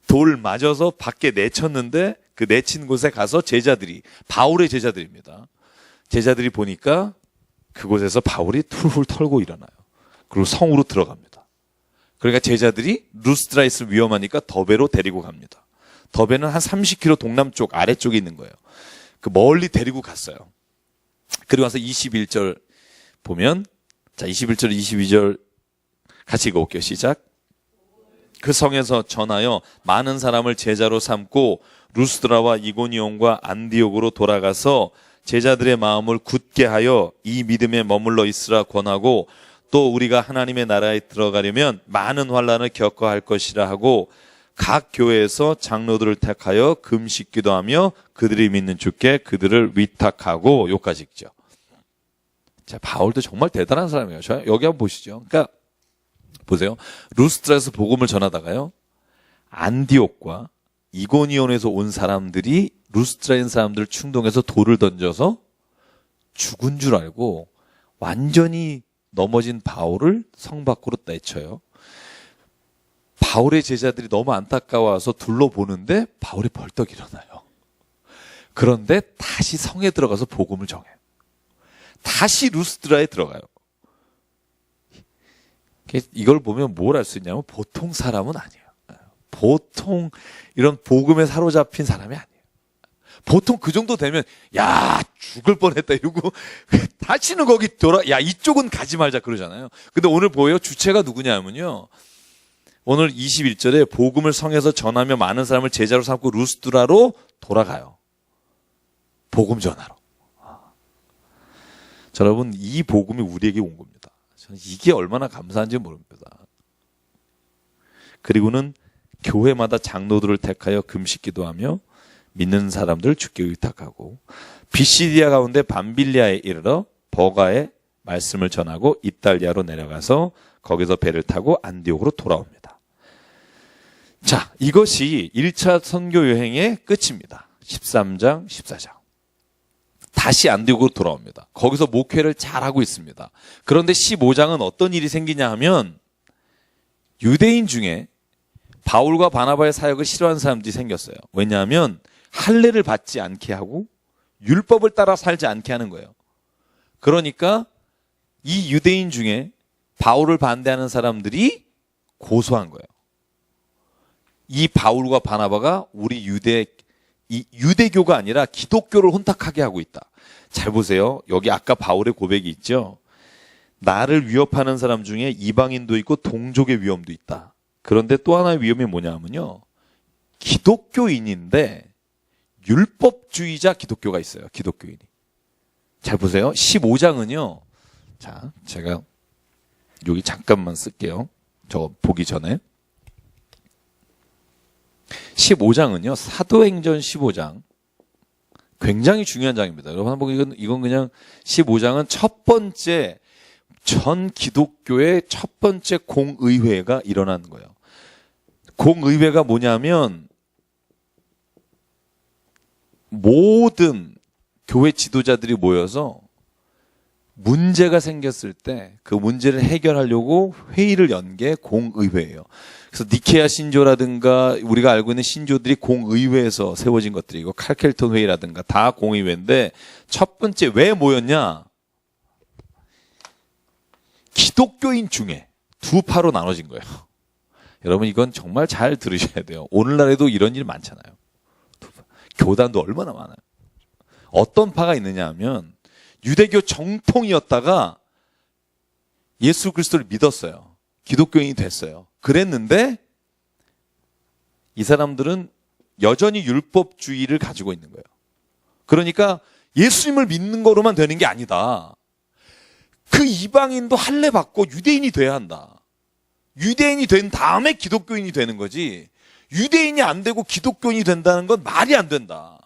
돌 맞아서 밖에 내쳤는데 그 내친 곳에 가서 제자들이, 바울의 제자들입니다. 제자들이 보니까 그곳에서 바울이 툴툴 털고 일어나요. 그리고 성으로 들어갑니다. 그러니까 제자들이 루스드라에 있을 위험하니까 더베로 데리고 갑니다. 더베는 한 30km 동남쪽 아래쪽에 있는 거예요. 그 멀리 데리고 갔어요. 그리고 와서 21절 보면, 자, 21절 22절 같이 읽어볼게요. 시작. 그 성에서 전하여 많은 사람을 제자로 삼고 루스드라와 이고니온과 안디옥으로 돌아가서 제자들의 마음을 굳게 하여 이 믿음에 머물러 있으라 권하고, 또 우리가 하나님의 나라에 들어가려면 많은 환난을 겪어야 할 것이라 하고, 각 교회에서 장로들을 택하여 금식 기도하며 그들이 믿는 주께 그들을 위탁하고, 요까지 읽죠. 자, 바울도 정말 대단한 사람이에요. 여기 한번 보시죠. 그러니까 보세요. 루스드라에서 복음을 전하다가요, 안디옥과 이고니온에서 온 사람들이 루스드라에 있는 사람들을 충동해서 돌을 던져서 죽은 줄 알고 완전히 넘어진 바울을 성 밖으로 내쳐요. 바울의 제자들이 너무 안타까워서 둘러보는데 바울이 벌떡 일어나요. 그런데 다시 성에 들어가서 복음을 전해요. 다시 루스드라에 들어가요. 이걸 보면 뭘 알 수 있냐면 보통 사람은 아니에요. 보통 이런 복음에 사로잡힌 사람이 아니에요. 보통 그 정도 되면 야 죽을 뻔했다 이러고 다시는 거기 야 이쪽은 가지 말자 그러잖아요. 근데 오늘 보여요. 주체가 누구냐면요, 오늘 21절에 복음을 성에서 전하며 많은 사람을 제자로 삼고 루스드라로 돌아가요. 복음 전하러. 자, 여러분, 이 복음이 우리에게 온 겁니다. 저는 이게 얼마나 감사한지 모릅니다. 그리고는 교회마다 장로들을 택하여 금식 기도하며 믿는 사람들 주께 의탁하고, 비시디아 가운데 밤빌리아에 이르러 버가의 말씀을 전하고 이탈리아로 내려가서 거기서 배를 타고 안디옥으로 돌아옵니다. 자, 이것이 1차 선교 여행의 끝입니다. 13장, 14장. 다시 안디옥으로 돌아옵니다. 거기서 목회를 잘하고 있습니다. 그런데 15장은 어떤 일이 생기냐 하면, 유대인 중에 바울과 바나바의 사역을 싫어하는 사람들이 생겼어요. 왜냐하면 할례를 받지 않게 하고 율법을 따라 살지 않게 하는 거예요. 그러니까 이 유대인 중에 바울을 반대하는 사람들이 고소한 거예요. 이 바울과 바나바가 우리 유대교가 아니라 기독교를 혼탁하게 하고 있다. 잘 보세요. 여기 아까 바울의 고백이 있죠. 나를 위협하는 사람 중에 이방인도 있고 동족의 위험도 있다. 그런데 또 하나의 위험이 뭐냐면요, 기독교인인데 율법주의자 기독교가 있어요. 기독교인이. 잘 보세요. 15장은요. 자, 제가 여기 잠깐만 쓸게요. 저거 보기 전에. 15장은요. 사도행전 15장. 굉장히 중요한 장입니다. 여러분 한번 이건 그냥 15장은 첫 번째 전 기독교의 첫 번째 공의회가 일어난 거예요. 공의회가 뭐냐면 모든 교회 지도자들이 모여서 문제가 생겼을 때 그 문제를 해결하려고 회의를 연 게 공의회예요. 그래서 니케아 신조라든가 우리가 알고 있는 신조들이 공의회에서 세워진 것들이고, 칼켈톤 회의라든가 다 공의회인데, 첫 번째 왜 모였냐? 기독교인 중에 두 파로 나눠진 거예요. 여러분 이건 정말 잘 들으셔야 돼요. 오늘날에도 이런 일 많잖아요. 교단도 얼마나 많아요. 어떤 파가 있느냐 하면 유대교 정통이었다가 예수 그리스도를 믿었어요. 기독교인이 됐어요. 그랬는데 이 사람들은 여전히 율법주의를 가지고 있는 거예요. 그러니까 예수님을 믿는 거로만 되는 게 아니다. 그 이방인도 할례 받고 유대인이 돼야 한다. 유대인이 된 다음에 기독교인이 되는 거지, 유대인이 안 되고 기독교인이 된다는 건 말이 안 된다.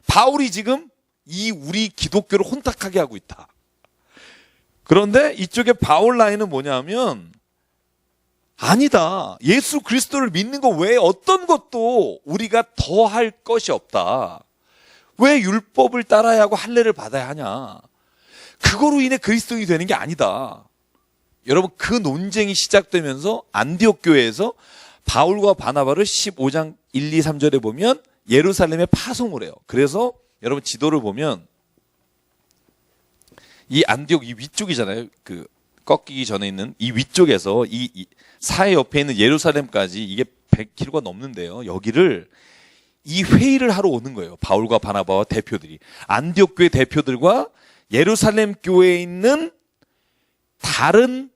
바울이 지금 이 우리 기독교를 혼탁하게 하고 있다. 그런데 이쪽에 바울 라인은 뭐냐면, 아니다. 예수 그리스도를 믿는 것 외에 어떤 것도 우리가 더 할 것이 없다. 왜 율법을 따라야 하고 할례를 받아야 하냐. 그거로 인해 그리스도인이 되는 게 아니다. 여러분, 그 논쟁이 시작되면서 안디옥 교회에서 바울과 바나바를 15장 1, 2, 3절에 보면 예루살렘에 파송을 해요. 그래서 여러분 지도를 보면 이 안디옥 이 위쪽이잖아요. 그 꺾이기 전에 있는 이 위쪽에서 이 사해 옆에 있는 예루살렘까지 이게 100km가 넘는데요. 여기를 이 회의를 하러 오는 거예요. 바울과 바나바와 대표들이. 안디옥 교회 대표들과 예루살렘 교회에 있는 다른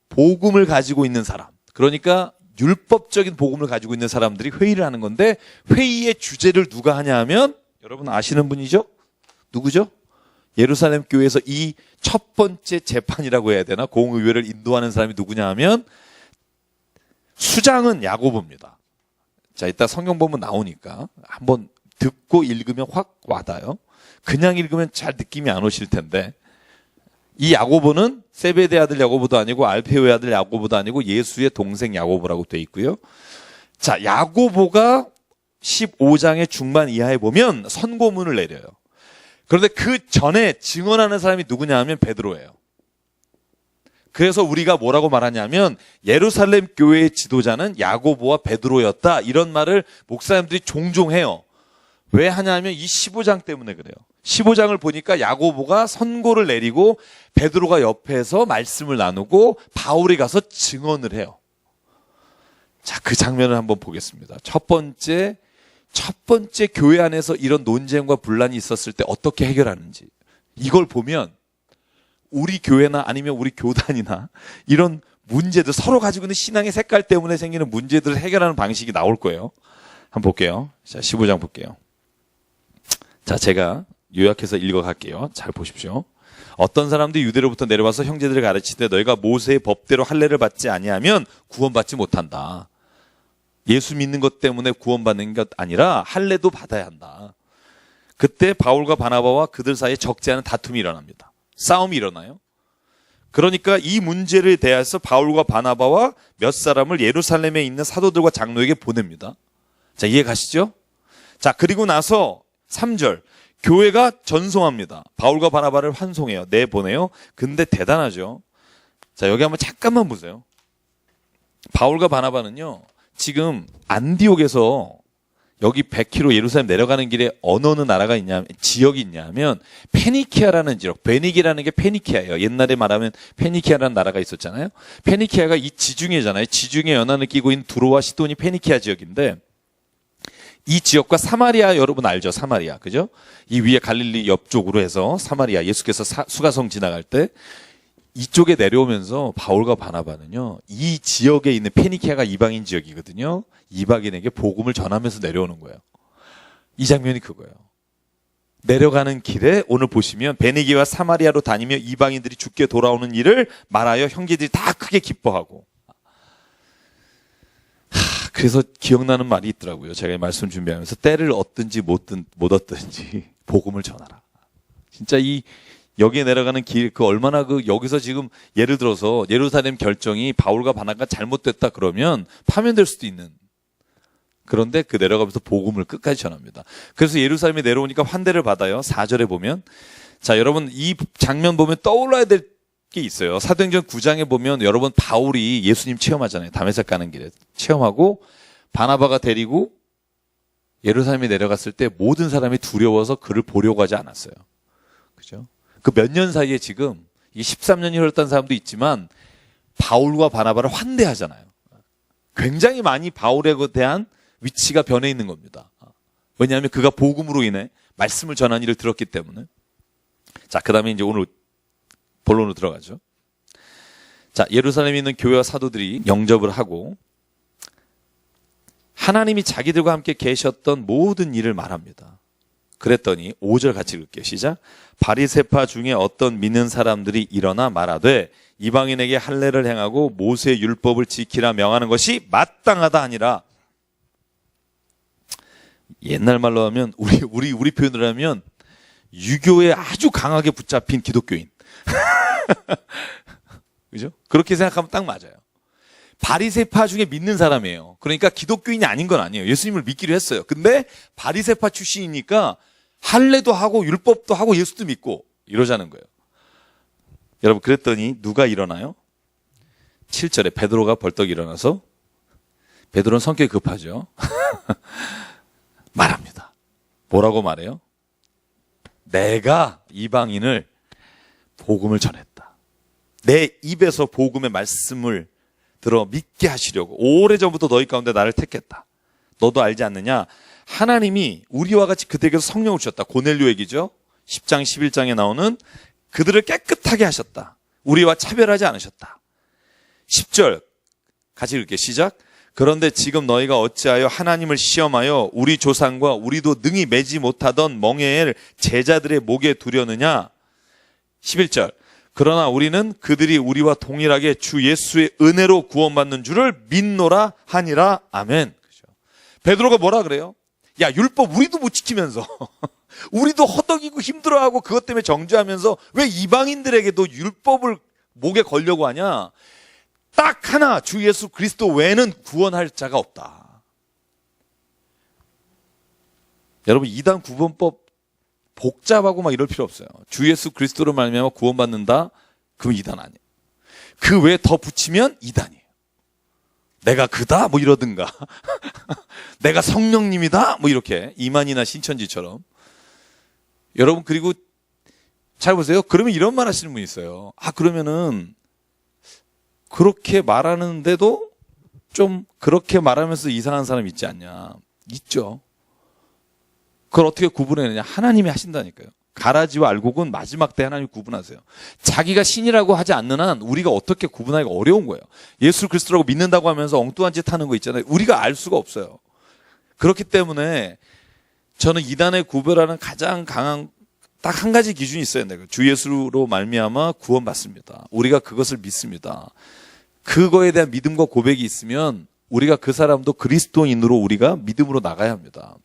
복음을 가지고 있는 사람, 그러니까 율법적인 복음을 가지고 있는 사람들이 회의를 하는 건데, 회의의 주제를 누가 하냐 하면 여러분 아시는 분이죠? 누구죠? 예루살렘 교회에서 이 첫 번째 재판이라고 해야 되나? 공의회를 인도하는 사람이 누구냐 하면 수장은 야고보입니다. 자, 이따 성경 보면 나오니까 한번 듣고 읽으면 확 와닿아요. 그냥 읽으면 잘 느낌이 안 오실 텐데, 이 야고보는 세베대 아들 야고보도 아니고 알페오의 아들 야고보도 아니고 예수의 동생 야고보라고 돼 있고요. 자, 야고보가 15장의 중반 이하에 보면 선고문을 내려요. 그런데 그 전에 증언하는 사람이 누구냐 하면 베드로예요. 그래서 우리가 뭐라고 말하냐면 예루살렘 교회의 지도자는 야고보와 베드로였다, 이런 말을 목사님들이 종종 해요. 왜 하냐면 이 15장 때문에 그래요. 15장을 보니까 야고보가 선고를 내리고 베드로가 옆에서 말씀을 나누고 바울이 가서 증언을 해요. 자, 그 장면을 한번 보겠습니다. 첫 번째 교회 안에서 이런 논쟁과 분란이 있었을 때 어떻게 해결하는지, 이걸 보면 우리 교회나 아니면 우리 교단이나 이런 문제들, 서로 가지고 있는 신앙의 색깔 때문에 생기는 문제들을 해결하는 방식이 나올 거예요. 한번 볼게요. 자, 15장 볼게요. 자, 제가 요약해서 읽어갈게요. 잘 보십시오. 어떤 사람들이 유대로부터 내려와서 형제들을 가르치되 너희가 모세의 법대로 할례를 받지 아니하면 구원받지 못한다. 예수 믿는 것 때문에 구원받는 것 아니라 할례도 받아야 한다. 그때 바울과 바나바와 그들 사이에 적지 않은 다툼이 일어납니다. 싸움이 일어나요. 그러니까 이 문제를 대해서 바울과 바나바와 몇 사람을 예루살렘에 있는 사도들과 장로에게 보냅니다. 자, 이해 가시죠? 자, 그리고 나서 3절, 교회가 전송합니다. 바울과 바나바를 환송해요. 내보내요. 근데 대단하죠. 자, 여기 한번 잠깐만 보세요. 바울과 바나바는요, 지금 안디옥에서 여기 100km 예루살렘 내려가는 길에 어느 나라가 있냐면, 지역이 있냐면 페니키아라는 지역, 베니기라는 게 페니키아예요. 옛날에 말하면 페니키아라는 나라가 있었잖아요. 페니키아가 이 지중해잖아요. 지중해 연안을 끼고 있는 두로와 시돈이 페니키아 지역인데, 이 지역과 사마리아, 여러분 알죠? 사마리아, 그죠? 이 위에 갈릴리 옆쪽으로 해서 사마리아, 예수께서 수가성 지나갈 때 이쪽에 내려오면서 바울과 바나바는요, 이 지역에 있는 페니키아가 이방인 지역이거든요. 이방인에게 복음을 전하면서 내려오는 거예요. 이 장면이 그거예요. 내려가는 길에 오늘 보시면 베니기와 사마리아로 다니며 이방인들이 죽게 돌아오는 일을 말하여 형제들이 다 크게 기뻐하고. 그래서 기억나는 말이 있더라고요. 제가 이 말씀 준비하면서 때를 얻든지 못 얻든지 복음을 전하라. 진짜 이 여기에 내려가는 길, 그 얼마나 여기서 지금 예를 들어서 예루살렘 결정이 바울과 바나바가 잘못됐다 그러면 파면될 수도 있는. 그런데 그 내려가면서 복음을 끝까지 전합니다. 그래서 예루살렘에 내려오니까 환대를 받아요. 4절에 보면. 자, 여러분 이 장면 보면 떠올라야 될 게 있어요. 사도행전 9장에 보면 여러분 바울이 예수님 체험하잖아요. 다메섹 가는 길에 체험하고 바나바가 데리고 예루살렘에 내려갔을 때 모든 사람이 두려워서 그를 보려고 하지 않았어요. 그죠? 그 몇 년 사이에 지금 이게 13년이 흘렀다는 사람도 있지만 바울과 바나바를 환대하잖아요. 굉장히 많이 바울에 대한 위치가 변해 있는 겁니다. 왜냐하면 그가 복음으로 인해 말씀을 전한 일을 들었기 때문에. 자, 그 다음에 이제 오늘 본론으로 들어가죠. 자, 예루살렘에 있는 교회와 사도들이 영접을 하고 하나님이 자기들과 함께 계셨던 모든 일을 말합니다. 그랬더니 5절 같이 읽을게요. 시작. 바리새파 중에 어떤 믿는 사람들이 일어나 말하되 이방인에게 할례를 행하고 모세의 율법을 지키라 명하는 것이 마땅하다 하니라. 옛날 말로 하면 우리 표현으로 하면 유교에 아주 강하게 붙잡힌 기독교인. 그죠? 그렇게 생각하면 딱 맞아요. 바리새파 중에 믿는 사람이에요. 그러니까 기독교인이 아닌 건 아니에요. 예수님을 믿기로 했어요. 근데 바리새파 출신이니까 할례도 하고 율법도 하고 예수도 믿고 이러자는 거예요. 여러분, 그랬더니 누가 일어나요? 7절에 베드로가 벌떡 일어나서, 베드로는 성격이 급하죠. 말합니다. 뭐라고 말해요? 내가 이방인을 복음을 전했다. 내 입에서 복음의 말씀을 들어 믿게 하시려고 오래전부터 너희 가운데 나를 택했다. 너도 알지 않느냐? 하나님이 우리와 같이 그들에게서 성령을 주셨다. 고넬료 얘기죠. 10장 11장에 나오는 그들을 깨끗하게 하셨다. 우리와 차별하지 않으셨다. 10절 같이 읽게 시작. 그런데 지금 너희가 어찌하여 하나님을 시험하여 우리 조상과 우리도 능히 매지 못하던 멍에를 제자들의 목에 두려느냐. 11절. 그러나 우리는 그들이 우리와 동일하게 주 예수의 은혜로 구원받는 줄을 믿노라 하니라. 아멘. 그죠? 베드로가 뭐라 그래요? 야, 율법 우리도 못 지키면서 우리도 허덕이고 힘들어하고 그것 때문에 정죄하면서 왜 이방인들에게도 율법을 목에 걸려고 하냐? 딱 하나, 주 예수 그리스도 외에는 구원할 자가 없다. 여러분, 이단 구원법 복잡하고 막 이럴 필요 없어요. 주 예수 그리스도로 말미암아 구원받는다? 그럼 이단 아니에요. 그 외에 더 붙이면 이단이에요. 내가 그다? 뭐 이러든가. 내가 성령님이다? 뭐 이렇게. 이만희나 신천지처럼. 여러분, 그리고 잘 보세요. 그러면 이런 말 하시는 분이 있어요. 아, 그러면은 그렇게 말하는데도 좀 그렇게 말하면서 이상한 사람 있지 않냐. 있죠. 그걸 어떻게 구분해내냐. 하나님이 하신다니까요. 가라지와 알곡은 마지막 때 하나님이 구분하세요. 자기가 신이라고 하지 않는 한 우리가 어떻게 구분하기가 어려운 거예요. 예수 그리스도라고 믿는다고 하면서 엉뚱한 짓 하는 거 있잖아요. 우리가 알 수가 없어요. 그렇기 때문에 저는 이단을 구별하는 가장 강한 딱 한 가지 기준이 있어야 돼요. 주 예수로 말미암아 구원받습니다. 우리가 그것을 믿습니다. 그거에 대한 믿음과 고백이 있으면 우리가 그 사람도 그리스도인으로 우리가 믿음으로 나가야 합니다.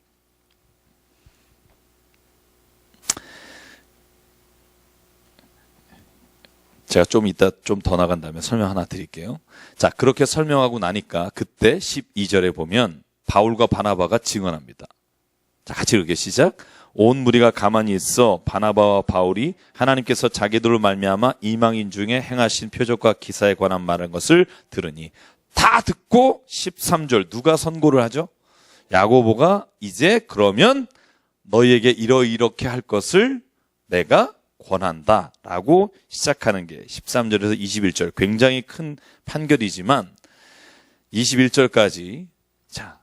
제가 좀 이따 좀 더 나간 다음에 설명 하나 드릴게요. 자, 그렇게 설명하고 나니까 그때 12절에 보면 바울과 바나바가 증언합니다. 자, 같이 읽게 시작. 온 무리가 가만히 있어 바나바와 바울이 하나님께서 자기들로 말미암아 이방인 중에 행하신 표적과 기사에 관한 말한 것을 들으니, 다 듣고 13절 누가 선고를 하죠? 야고보가 이제 그러면 너희에게 이렇게 할 것을 내가 권한다 라고 시작하는 게 13절에서 21절, 굉장히 큰 판결이지만 21절까지 자,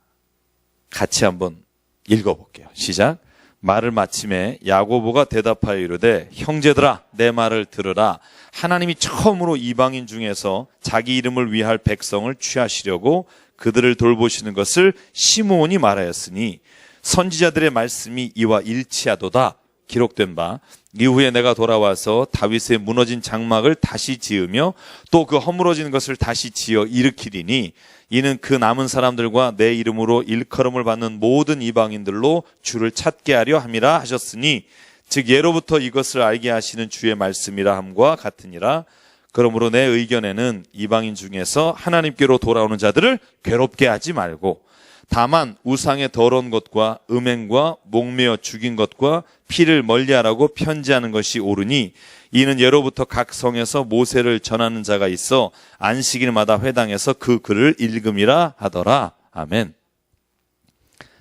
같이 한번 읽어볼게요. 시작. 말을 마침에 야고보가 대답하여 이르되, 형제들아 내 말을 들으라. 하나님이 처음으로 이방인 중에서 자기 이름을 위할 백성을 취하시려고 그들을 돌보시는 것을 시므온이 말하였으니 선지자들의 말씀이 이와 일치하도다. 기록된 바 이후에 내가 돌아와서 다윗의 무너진 장막을 다시 지으며 또 그 허물어진 것을 다시 지어 일으키리니 이는 그 남은 사람들과 내 이름으로 일컬음을 받는 모든 이방인들로 주를 찾게 하려 함이라 하셨으니, 즉 예로부터 이것을 알게 하시는 주의 말씀이라 함과 같으니라. 그러므로 내 의견에는 이방인 중에서 하나님께로 돌아오는 자들을 괴롭게 하지 말고 다만 우상의 더러운 것과 음행과 목매어 죽인 것과 피를 멀리하라고 편지하는 것이 옳으니 이는 예로부터 각 성에서 모세를 전하는 자가 있어 안식일마다 회당에서 그 글을 읽음이라 하더라. 아멘.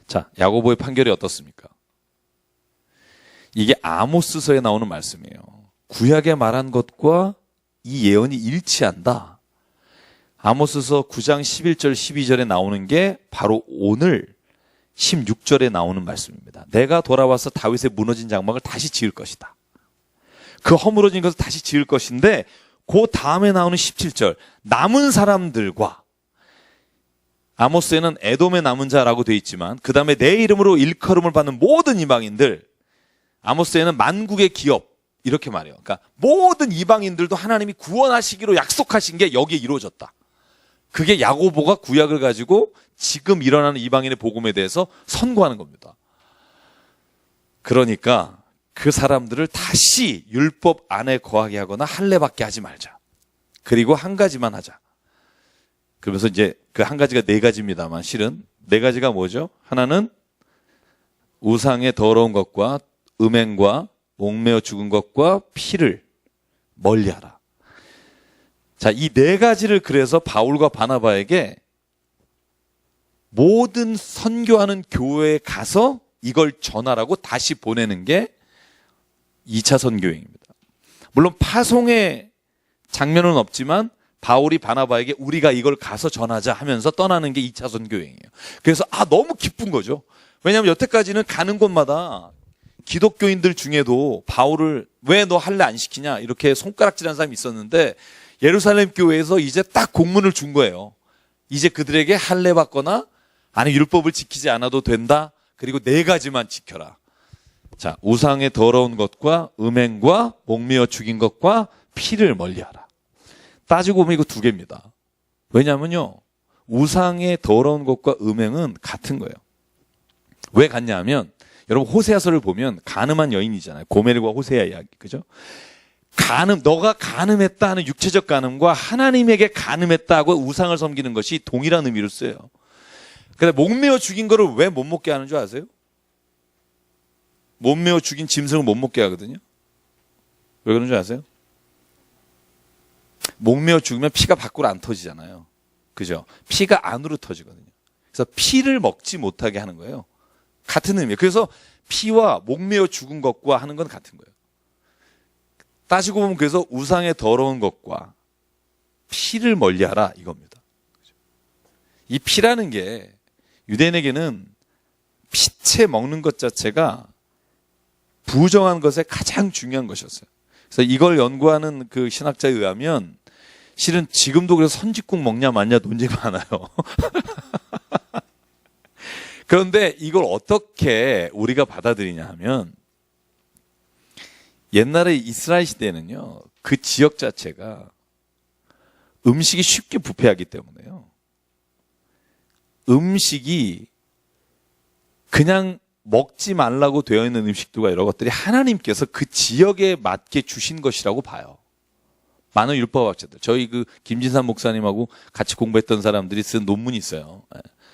자, 야고보의 판결이 어떻습니까? 이게 아모스서에 나오는 말씀이에요. 구약에 말한 것과 이 예언이 일치한다. 아모스서 9장 11절 12절에 나오는 게 바로 오늘 16절에 나오는 말씀입니다. 내가 돌아와서 다윗의 무너진 장막을 다시 지을 것이다. 그 허물어진 것을 다시 지을 것인데 그 다음에 나오는 17절, 남은 사람들과, 아모스에는 에돔의 남은 자라고 되어 있지만 그 다음에 내 이름으로 일컬음을 받는 모든 이방인들, 아모스에는 만국의 기업 이렇게 말해요. 그러니까 모든 이방인들도 하나님이 구원하시기로 약속하신 게 여기에 이루어졌다. 그게 야고보가 구약을 가지고 지금 일어나는 이방인의 복음에 대해서 선고하는 겁니다. 그러니까 그 사람들을 다시 율법 안에 거하게 하거나 할례받게 하지 말자. 그리고 한 가지만 하자. 그러면서 이제 그 한 가지가 네 가지입니다만 실은 네 가지가 뭐죠? 하나는 우상의 더러운 것과 음행과 목매어 죽은 것과 피를 멀리하라. 자, 이 네 가지를 그래서 바울과 바나바에게 모든 선교하는 교회에 가서 이걸 전하라고 다시 보내는 게 2차 선교행입니다. 물론 파송의 장면은 없지만 바울이 바나바에게 우리가 이걸 가서 전하자 하면서 떠나는 게 2차 선교행이에요. 그래서 너무 기쁜 거죠. 왜냐하면 여태까지는 가는 곳마다 기독교인들 중에도 바울을 왜 너 할례 안 시키냐 이렇게 손가락질하는 사람이 있었는데 예루살렘 교회에서 이제 딱 공문을 준 거예요. 이제 그들에게 할례 받거나 아니 율법을 지키지 않아도 된다. 그리고 네 가지만 지켜라. 자, 우상의 더러운 것과 음행과 목매어 죽인 것과 피를 멀리하라. 따지고 보면 이거 두 개입니다. 왜냐하면요, 우상의 더러운 것과 음행은 같은 거예요. 왜 같냐 하면 여러분 호세아서를 보면 가늠한 여인이잖아요. 고멜과 호세아 이야기, 그죠? 너가 간음했다 하는 육체적 간음과 하나님에게 간음했다고 우상을 섬기는 것이 동일한 의미로 쓰여요. 근데 목매어 죽인 거를 왜 못 먹게 하는 줄 아세요? 목매어 죽인 짐승을 못 먹게 하거든요. 왜 그런 줄 아세요? 목매어 죽으면 피가 밖으로 안 터지잖아요. 그죠? 피가 안으로 터지거든요. 그래서 피를 먹지 못하게 하는 거예요. 같은 의미예요. 그래서 피와 목매어 죽은 것과 하는 건 같은 거예요. 따지고 보면 그래서 우상의 더러운 것과 피를 멀리하라 이겁니다. 이 피라는 게 유대인에게는 피채 먹는 것 자체가 부정한 것에 가장 중요한 것이었어요. 그래서 이걸 연구하는 그 신학자에 의하면 실은 지금도 그래서 선짓국 먹냐 마냐 논쟁이 많아요. 그런데 이걸 어떻게 우리가 받아들이냐 하면 옛날에 이스라엘 시대에는요, 그 지역 자체가 음식이 쉽게 부패하기 때문에요. 음식이 그냥 먹지 말라고 되어 있는 음식들과 여러 것들이 하나님께서 그 지역에 맞게 주신 것이라고 봐요. 많은 율법학자들, 저희 그 김진산 목사님하고 같이 공부했던 사람들이 쓴 논문이 있어요.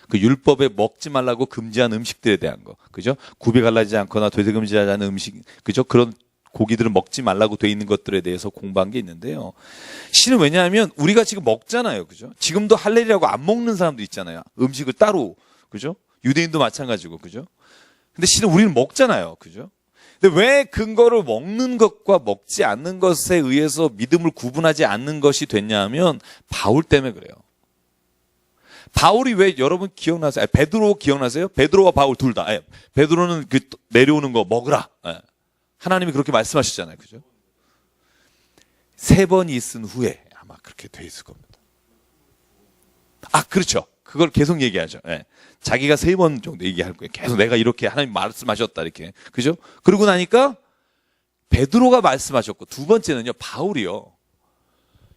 그 율법에 먹지 말라고 금지한 음식들에 대한 거, 그죠? 굽이 갈라지지 않거나 되새김질하지 않은 음식, 그죠? 그런 고기들을 먹지 말라고 돼 있는 것들에 대해서 공부한 게 있는데요. 실은 왜냐하면 우리가 지금 먹잖아요, 그죠? 지금도 할렐이라고 안 먹는 사람도 있잖아요. 음식을 따로, 그죠? 유대인도 마찬가지고, 그죠? 근데 실은 우리는 먹잖아요, 그죠? 근데 왜 근거를 먹는 것과 먹지 않는 것에 의해서 믿음을 구분하지 않는 것이 됐냐 하면 바울 때문에 그래요. 바울이 왜 여러분 기억나세요? 베드로 기억나세요? 베드로와 바울 둘 다. 베드로는 그 내려오는 거 먹으라. 하나님이 그렇게 말씀하셨잖아요, 그죠? 3번이 있은 후에 아마 그렇게 돼 있을 겁니다. 그렇죠. 그걸 계속 얘기하죠. 자기가 3번 정도 얘기할 거예요. 계속 내가 이렇게 하나님 말씀하셨다 이렇게, 그죠? 그러고 나니까 베드로가 말씀하셨고 두 번째는요 바울이요.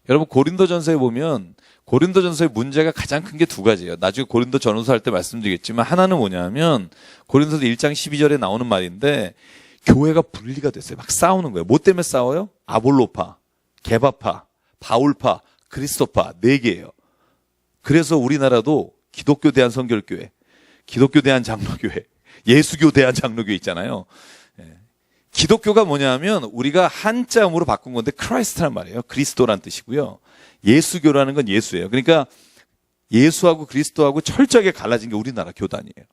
여러분 고린도전서에 보면 고린도전서의 문제가 가장 큰 게 두 가지예요. 나중에 고린도전후서 할 때 말씀드리겠지만 하나는 뭐냐면 고린도서 1장 12절에 나오는 말인데 교회가 분리가 됐어요. 막 싸우는 거예요. 뭐 때문에 싸워요? 아볼로파, 게바파, 바울파, 그리스도파 4개예요. 그래서 우리나라도 기독교 대한선결교회, 기독교 대한장로교회, 예수교 대한장로교회 있잖아요. 기독교가 뭐냐면 우리가 한자음으로 바꾼 건데 크라이스트란 말이에요. 그리스도란 뜻이고요. 예수교라는 건 예수예요. 그러니까 예수하고 그리스도하고 철저하게 갈라진 게 우리나라 교단이에요.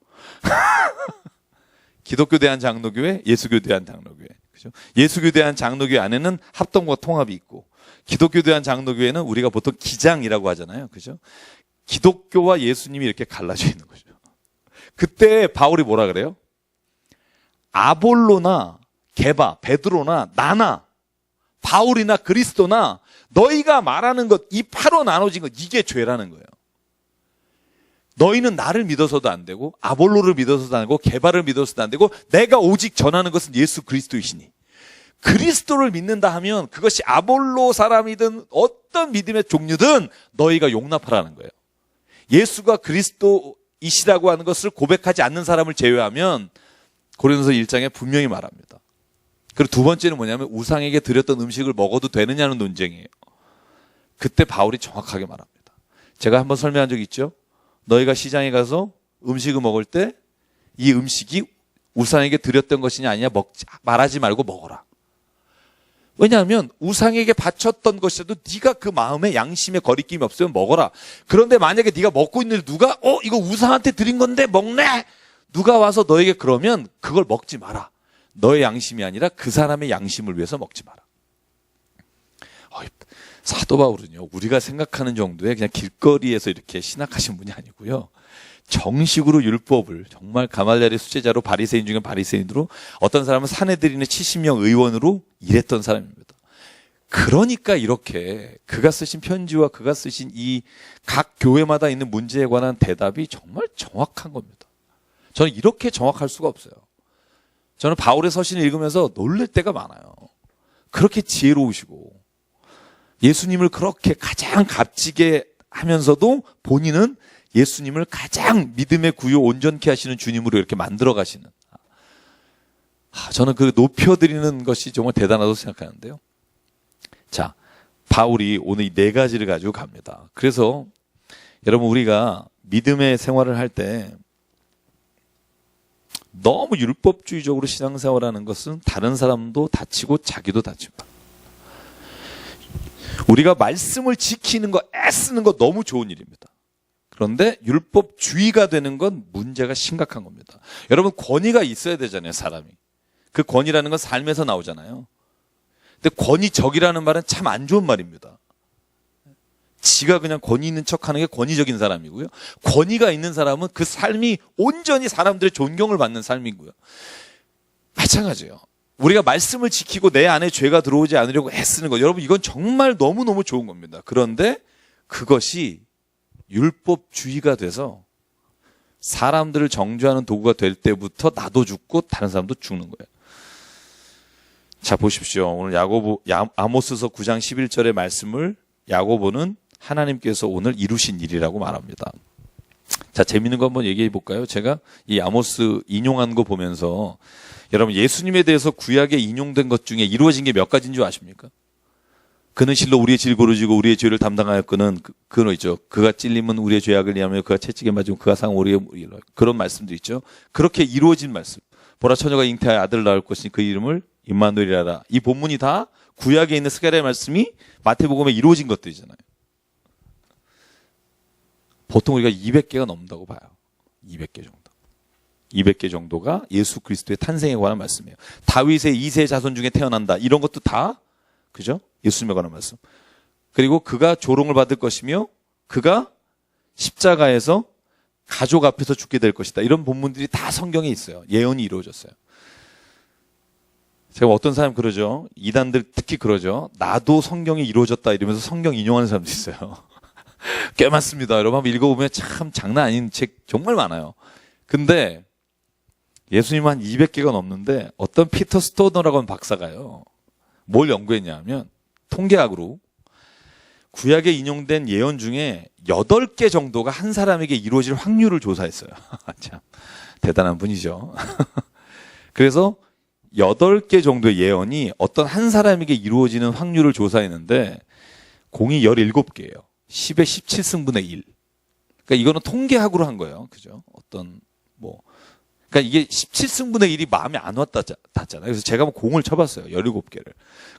기독교 대한장로교회, 예수교 대한장로교회. 그죠? 예수교 대한장로교회 안에는 합동과 통합이 있고 기독교 대한장로교회는 우리가 보통 기장이라고 하잖아요. 그죠? 기독교와 예수님이 이렇게 갈라져 있는 거죠. 그때 바울이 뭐라 그래요? 아볼로나 게바, 베드로나 나나 바울이나 그리스도나 너희가 말하는 것, 이 파로 나눠진 것, 이게 죄라는 거예요. 너희는 나를 믿어서도 안 되고 아볼로를 믿어서도 안 되고 게바를 믿어서도 안 되고 내가 오직 전하는 것은 예수 그리스도이시니 그리스도를 믿는다 하면 그것이 아볼로 사람이든 어떤 믿음의 종류든 너희가 용납하라는 거예요. 예수가 그리스도이시라고 하는 것을 고백하지 않는 사람을 제외하면 고린도서 1장에 분명히 말합니다. 그리고 두 번째는 뭐냐면 우상에게 드렸던 음식을 먹어도 되느냐는 논쟁이에요. 그때 바울이 정확하게 말합니다. 제가 한번 설명한 적 있죠? 너희가 시장에 가서 음식을 먹을 때 이 음식이 우상에게 드렸던 것이냐 아니냐 말하지 말고 먹어라. 왜냐하면 우상에게 바쳤던 것이라도 네가 그 마음에 양심에 거리낌이 없으면 먹어라. 그런데 만약에 네가 먹고 있는데 누가 이거 우상한테 드린 건데 먹네? 누가 와서 너에게 그러면 그걸 먹지 마라. 너의 양심이 아니라 그 사람의 양심을 위해서 먹지 마라. 사도 바울은요, 우리가 생각하는 정도의 그냥 길거리에서 이렇게 신학하신 분이 아니고요. 정식으로 율법을 정말 가말리엘의 수제자로 바리새인 중에 바리새인으로 어떤 사람은 산헤드린의 70명 의원으로 일했던 사람입니다. 그러니까 이렇게 그가 쓰신 편지와 그가 쓰신 이 각 교회마다 있는 문제에 관한 대답이 정말 정확한 겁니다. 저는 이렇게 정확할 수가 없어요. 저는 바울의 서신을 읽으면서 놀랄 때가 많아요. 그렇게 지혜로우시고 예수님을 그렇게 가장 값지게 하면서도 본인은 예수님을 가장 믿음의 구요 온전케 하시는 주님으로 이렇게 만들어 가시는. 저는 그 높여드리는 것이 정말 대단하다고 생각하는데요. 자, 바울이 오늘 이 네 가지를 가지고 갑니다. 그래서 여러분 우리가 믿음의 생활을 할 때 너무 율법주의적으로 신앙생활하는 것은 다른 사람도 다치고 자기도 다칩니다. 우리가 말씀을 지키는 거, 애쓰는 거 너무 좋은 일입니다. 그런데 율법주의가 되는 건 문제가 심각한 겁니다. 여러분 권위가 있어야 되잖아요, 사람이. 그 권위라는 건 삶에서 나오잖아요. 근데 권위적이라는 말은 참 안 좋은 말입니다. 지가 그냥 권위 있는 척하는 게 권위적인 사람이고요. 권위가 있는 사람은 그 삶이 온전히 사람들의 존경을 받는 삶이고요. 마찬가지예요. 우리가 말씀을 지키고 내 안에 죄가 들어오지 않으려고 애쓰는 거, 여러분 이건 정말 너무너무 좋은 겁니다. 그런데 그것이 율법주의가 돼서 사람들을 정죄하는 도구가 될 때부터 나도 죽고 다른 사람도 죽는 거예요. 자, 보십시오. 오늘 아모스서 9장 11절의 말씀을 야고보는 하나님께서 오늘 이루신 일이라고 말합니다. 자, 재밌는 거 한번 얘기해 볼까요? 제가 이 아모스 인용한 거 보면서 여러분 예수님에 대해서 구약에 인용된 것 중에 이루어진 게 몇 가지인 줄 아십니까? 그는 실로 우리의 질고를 지고 우리의 죄를 담당하였거는 그거 있죠. 그가 찔림은 우리의 죄악을 위하며 그가 채찍에 맞으면 그가 상 우리의 그런 말씀도 있죠. 그렇게 이루어진 말씀. 보라 처녀가 잉태하여 아들을 낳을 것이니 그 이름을 임마누엘이라. 이 본문이 다 구약에 있는 스가랴의 말씀이 마태복음에 이루어진 것들이잖아요. 보통 우리가 200개가 넘는다고 봐요. 200개 정도. 200개 정도가 예수 그리스도의 탄생에 관한 말씀이에요. 다윗의 2세 자손 중에 태어난다. 이런 것도 다 그죠? 예수님에 관한 말씀. 그리고 그가 조롱을 받을 것이며 그가 십자가에서 가족 앞에서 죽게 될 것이다. 이런 본문들이 다 성경에 있어요. 예언이 이루어졌어요. 제가 어떤 사람 그러죠. 이단들 특히 그러죠. 나도 성경이 이루어졌다 이러면서 성경 인용하는 사람도 있어요. 꽤 많습니다. 여러분 한번 읽어보면 참 장난 아닌 책 정말 많아요. 근데 예수님 한 200개가 넘는데 어떤 피터 스토너라고 하는 박사가요. 뭘 연구했냐 하면 통계학으로 구약에 인용된 예언 중에 8개 정도가 한 사람에게 이루어질 확률을 조사했어요. 참 대단한 분이죠. 그래서 8개 정도의 예언이 어떤 한 사람에게 이루어지는 확률을 조사했는데 공이 17개예요. 10의 17승분의 1. 그러니까 이거는 통계학으로 한 거예요. 그죠? 그러니까 이게 17승분의 1이 마음에 안 왔다잖아요. 그래서 제가 한번 공을 쳐봤어요. 17개를.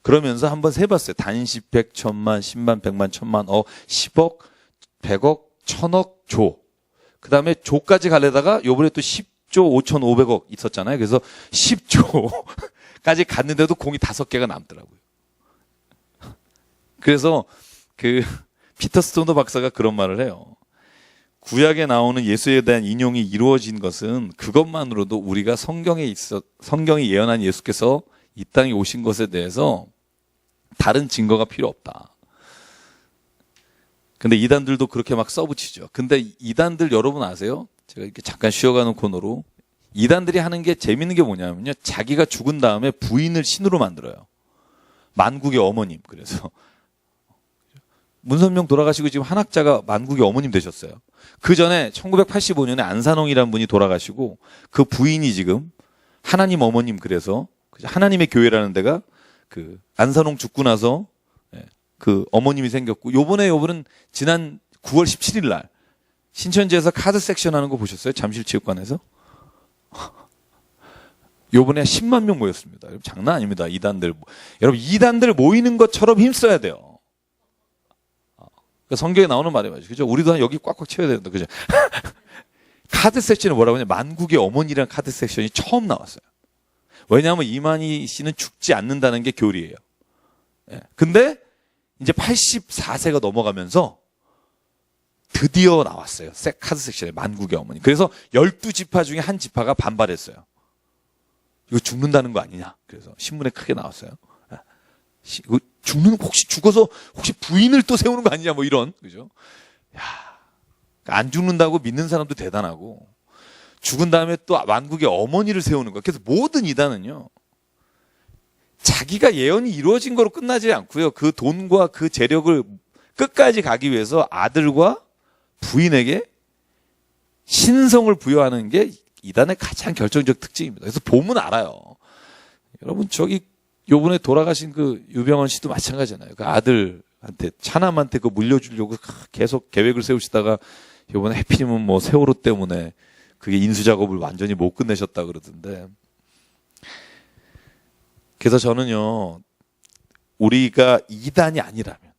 그러면서 한번 세봤어요. 단십, 백, 천만, 십만, 백만, 천만, 10억, 100억, 1000억, 조. 그 다음에 조까지 가려다가 요번에 또 10조 5,500억 있었잖아요. 그래서 10조까지 갔는데도 공이 5개가 남더라고요. 그래서 피터 스토너 박사가 그런 말을 해요. 구약에 나오는 예수에 대한 인용이 이루어진 것은 그것만으로도 우리가 성경이 예언한 예수께서 이 땅에 오신 것에 대해서 다른 증거가 필요 없다. 근데 이단들도 그렇게 막 써붙이죠. 근데 이단들 여러분 아세요? 제가 이렇게 잠깐 쉬어가는 코너로 이단들이 하는 게 재밌는 게 뭐냐면요. 자기가 죽은 다음에 부인을 신으로 만들어요. 만국의 어머님. 그래서 문선명 돌아가시고 지금 한학자가 만국의 어머님 되셨어요. 그 전에 1985년에 안산홍이라는 분이 돌아가시고 그 부인이 지금 하나님 어머님, 그래서 하나님의 교회라는 데가 그 안산홍 죽고 나서 그 어머님이 생겼고, 요번은 지난 9월 17일 날 신천지에서 카드 섹션 하는 거 보셨어요? 잠실체육관에서? 요번에 10만 명 모였습니다. 여러분, 장난 아닙니다. 이단들. 여러분, 이단들 모이는 것처럼 힘써야 돼요. 성경에 나오는 말이 맞죠. 그죠? 우리도 여기 꽉꽉 채워야 된다. 그죠? 카드 섹션이 뭐라고 하냐? 만국의 어머니라는 카드 섹션이 처음 나왔어요. 왜냐하면 이만희 씨는 죽지 않는다는 게 교리예요. 근데 이제 84세가 넘어가면서 드디어 나왔어요. 카드 섹션에 만국의 어머니. 그래서 12지파 중에 한 지파가 반발했어요. 이거 죽는다는 거 아니냐. 그래서 신문에 크게 나왔어요. 이거 혹시 죽어서 혹시 부인을 또 세우는 거 아니냐, 뭐 이런. 그죠? 야, 안 죽는다고 믿는 사람도 대단하고, 죽은 다음에 또 만국의 어머니를 세우는 거. 그래서 모든 이단은요, 자기가 예언이 이루어진 거로 끝나지 않고요. 그 돈과 그 재력을 끝까지 가기 위해서 아들과 부인에게 신성을 부여하는 게 이단의 가장 결정적 특징입니다. 그래서 보면 알아요. 여러분, 요번에 돌아가신 그 유병헌 씨도 마찬가지잖아요. 그 아들한테, 차남한테 그 물려주려고 계속 계획을 세우시다가 요번에 해필이면 뭐 세월호 때문에 그게 인수작업을 완전히 못 끝내셨다 그러던데. 그래서 저는요, 우리가 이단이 아니라면,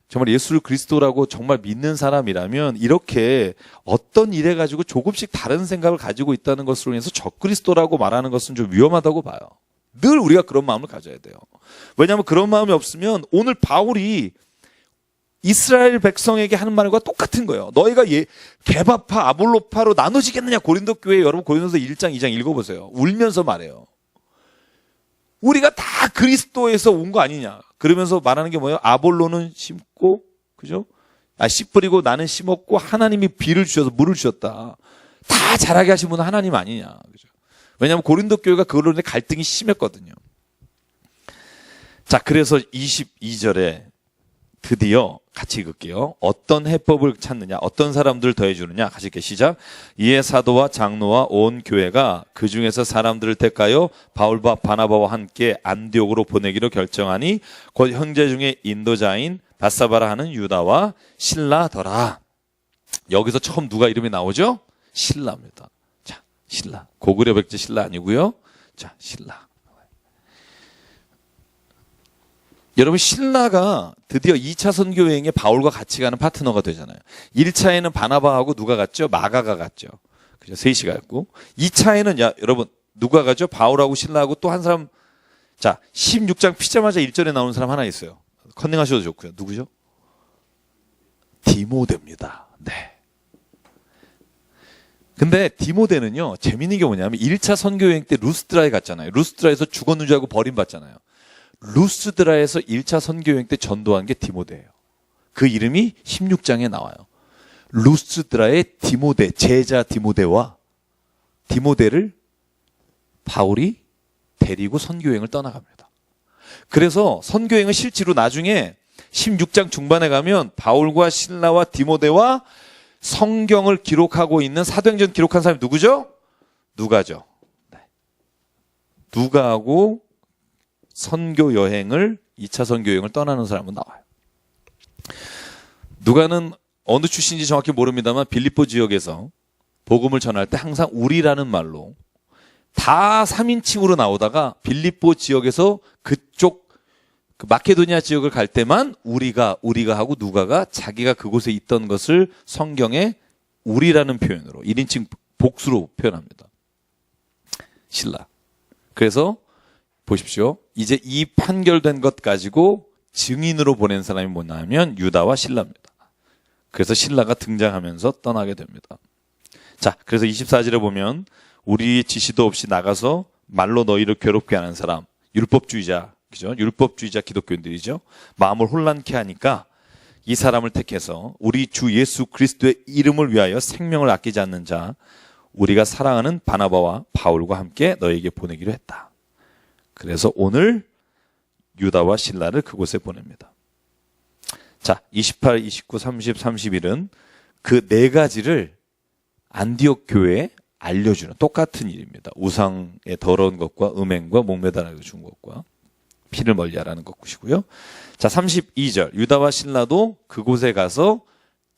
정말 예수를 그리스도라고 정말 믿는 사람이라면 이렇게 어떤 일에 가지고 조금씩 다른 생각을 가지고 있다는 것으로 인해서 적그리스도라고 말하는 것은 좀 위험하다고 봐요. 늘 우리가 그런 마음을 가져야 돼요. 왜냐하면 그런 마음이 없으면 오늘 바울이 이스라엘 백성에게 하는 말과 똑같은 거예요. 너희가 개바파, 아볼로파로 나눠지겠느냐. 고린도 교회, 여러분 고린도서 1장, 2장 읽어보세요. 울면서 말해요. 우리가 다 그리스도에서 온 거 아니냐. 그러면서 말하는 게 뭐예요? 아볼로는 심고, 그죠? 씨 뿌리고 나는 심었고 하나님이 비를 주셔서 물을 주셨다. 다 자라게 하신 분은 하나님 아니냐. 그죠? 왜냐하면 고린도 교회가 그걸로 인해 갈등이 심했거든요. 자, 그래서 22절에 드디어 같이 읽을게요. 어떤 해법을 찾느냐, 어떤 사람들을 더해주느냐. 같이 읽게 시작. 이에 사도와 장로와 온 교회가 그 중에서 사람들을 택하여 바울과 바나바와 함께 안디옥으로 보내기로 결정하니 곧 형제 중에 인도자인 바사바라 하는 유다와 실라더라. 여기서 처음 누가 이름이 나오죠? 실라입니다. 자, 실라. 고구려 백제 실라 아니고요. 자, 실라. 여러분, 신라가 드디어 2차 선교 여행에 바울과 같이 가는 파트너가 되잖아요. 1차에는 바나바하고 누가 갔죠? 마가가 갔죠. 그죠? 셋이 갔고. 2차에는 여러분 누가 가죠? 바울하고 신라하고 또 한 사람. 자, 16장 피자마자 1절에 나오는 사람 하나 있어요. 컨닝하셔도 좋고요. 누구죠? 디모데입니다. 네. 근데 디모데는요, 재밌는 게 뭐냐면 1차 선교 여행 때 루스드라에 갔잖아요. 루스드라에서 죽었는 줄 알고 버림받잖아요. 루스드라에서 1차 선교여행 때 전도한 게 디모데예요. 그 이름이 16장에 나와요. 루스드라의 디모데, 제자 디모데와 디모데를 바울이 데리고 선교여행을 떠나갑니다. 그래서 선교여행은 실제로 나중에 16장 중반에 가면 바울과 실라와 디모데와 성경을 기록하고 있는 사도행전 기록한 사람이 누구죠? 누가죠. 네. 누가하고 선교 여행을 2차 선교 여행을 떠나는 사람은 나와요. 누가는 어느 출신인지 정확히 모릅니다만 빌립보 지역에서 복음을 전할 때 항상 우리라는 말로 다 3인칭으로 나오다가 빌립보 지역에서 그쪽 마케도니아 지역을 갈 때만 우리가 하고 누가가 자기가 그곳에 있던 것을 성경에 우리라는 표현으로 1인칭 복수로 표현합니다. 신라. 그래서 보십시오. 이제 이 판결된 것 가지고 증인으로 보낸 사람이 뭐냐면 유다와 실라입니다. 그래서 실라가 등장하면서 떠나게 됩니다. 자, 그래서 24절에 보면 우리 지시도 없이 나가서 말로 너희를 괴롭게 하는 사람, 율법주의자, 그죠? 율법주의자 기독교인들이죠. 마음을 혼란케 하니까 이 사람을 택해서 우리 주 예수 그리스도의 이름을 위하여 생명을 아끼지 않는 자 우리가 사랑하는 바나바와 바울과 함께 너에게 보내기로 했다. 그래서 오늘 유다와 실라를 그곳에 보냅니다. 자, 28, 29, 30, 31은 그 네 가지를 안디옥 교회에 알려주는 똑같은 일입니다. 우상의 더러운 것과 음행과 목매달아 준 것과 피를 멀리하라는 것이고요. 자, 32절 유다와 실라도 그곳에 가서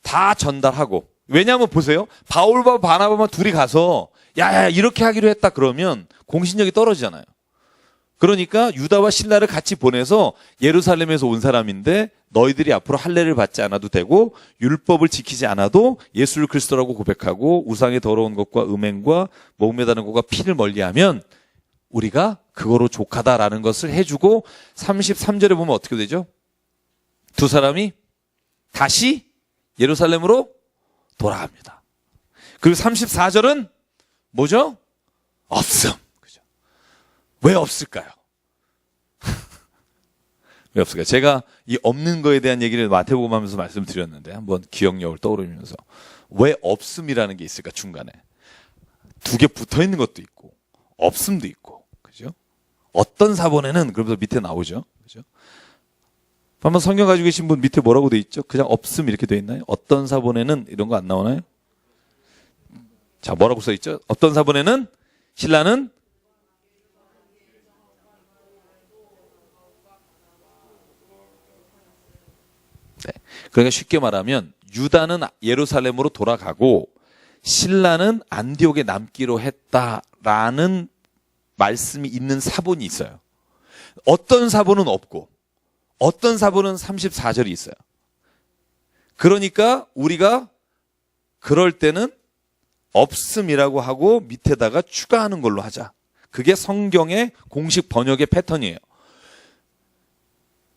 다 전달하고, 왜냐하면 보세요. 바울과 바나바만 둘이 가서 야 이렇게 하기로 했다 그러면 공신력이 떨어지잖아요. 그러니까 유다와 실라를 같이 보내서 예루살렘에서 온 사람인데 너희들이 앞으로 할례를 받지 않아도 되고 율법을 지키지 않아도 예수를 그리스도라고 고백하고 우상의 더러운 것과 음행과 목매다는 것과 피를 멀리하면 우리가 그거로 족하다라는 것을 해주고 33절에 보면 어떻게 되죠? 두 사람이 다시 예루살렘으로 돌아갑니다. 그리고 34절은 뭐죠? 없음. 그죠? 왜 없을까요? 왜 없을까요? 제가 이 없는 거에 대한 얘기를 마태복음 하면서 말씀드렸는데 한번 기억력을 떠오르면서 왜 없음이라는 게 있을까? 중간에 두 개 붙어 있는 것도 있고 없음도 있고, 그죠? 어떤 사본에는 그러면서 밑에 나오죠, 그죠? 한번 성경 가지고 계신 분 밑에 뭐라고 돼 있죠? 그냥 없음 이렇게 돼 있나요? 어떤 사본에는 이런 거 안 나오나요? 자, 뭐라고 써 있죠? 어떤 사본에는 신라는 네. 그러니까 쉽게 말하면 유다는 예루살렘으로 돌아가고 신라는 안디옥에 남기로 했다라는 말씀이 있는 사본이 있어요. 어떤 사본은 없고 어떤 사본은 34절이 있어요. 그러니까 우리가 그럴 때는 없음이라고 하고 밑에다가 추가하는 걸로 하자. 그게 성경의 공식 번역의 패턴이에요.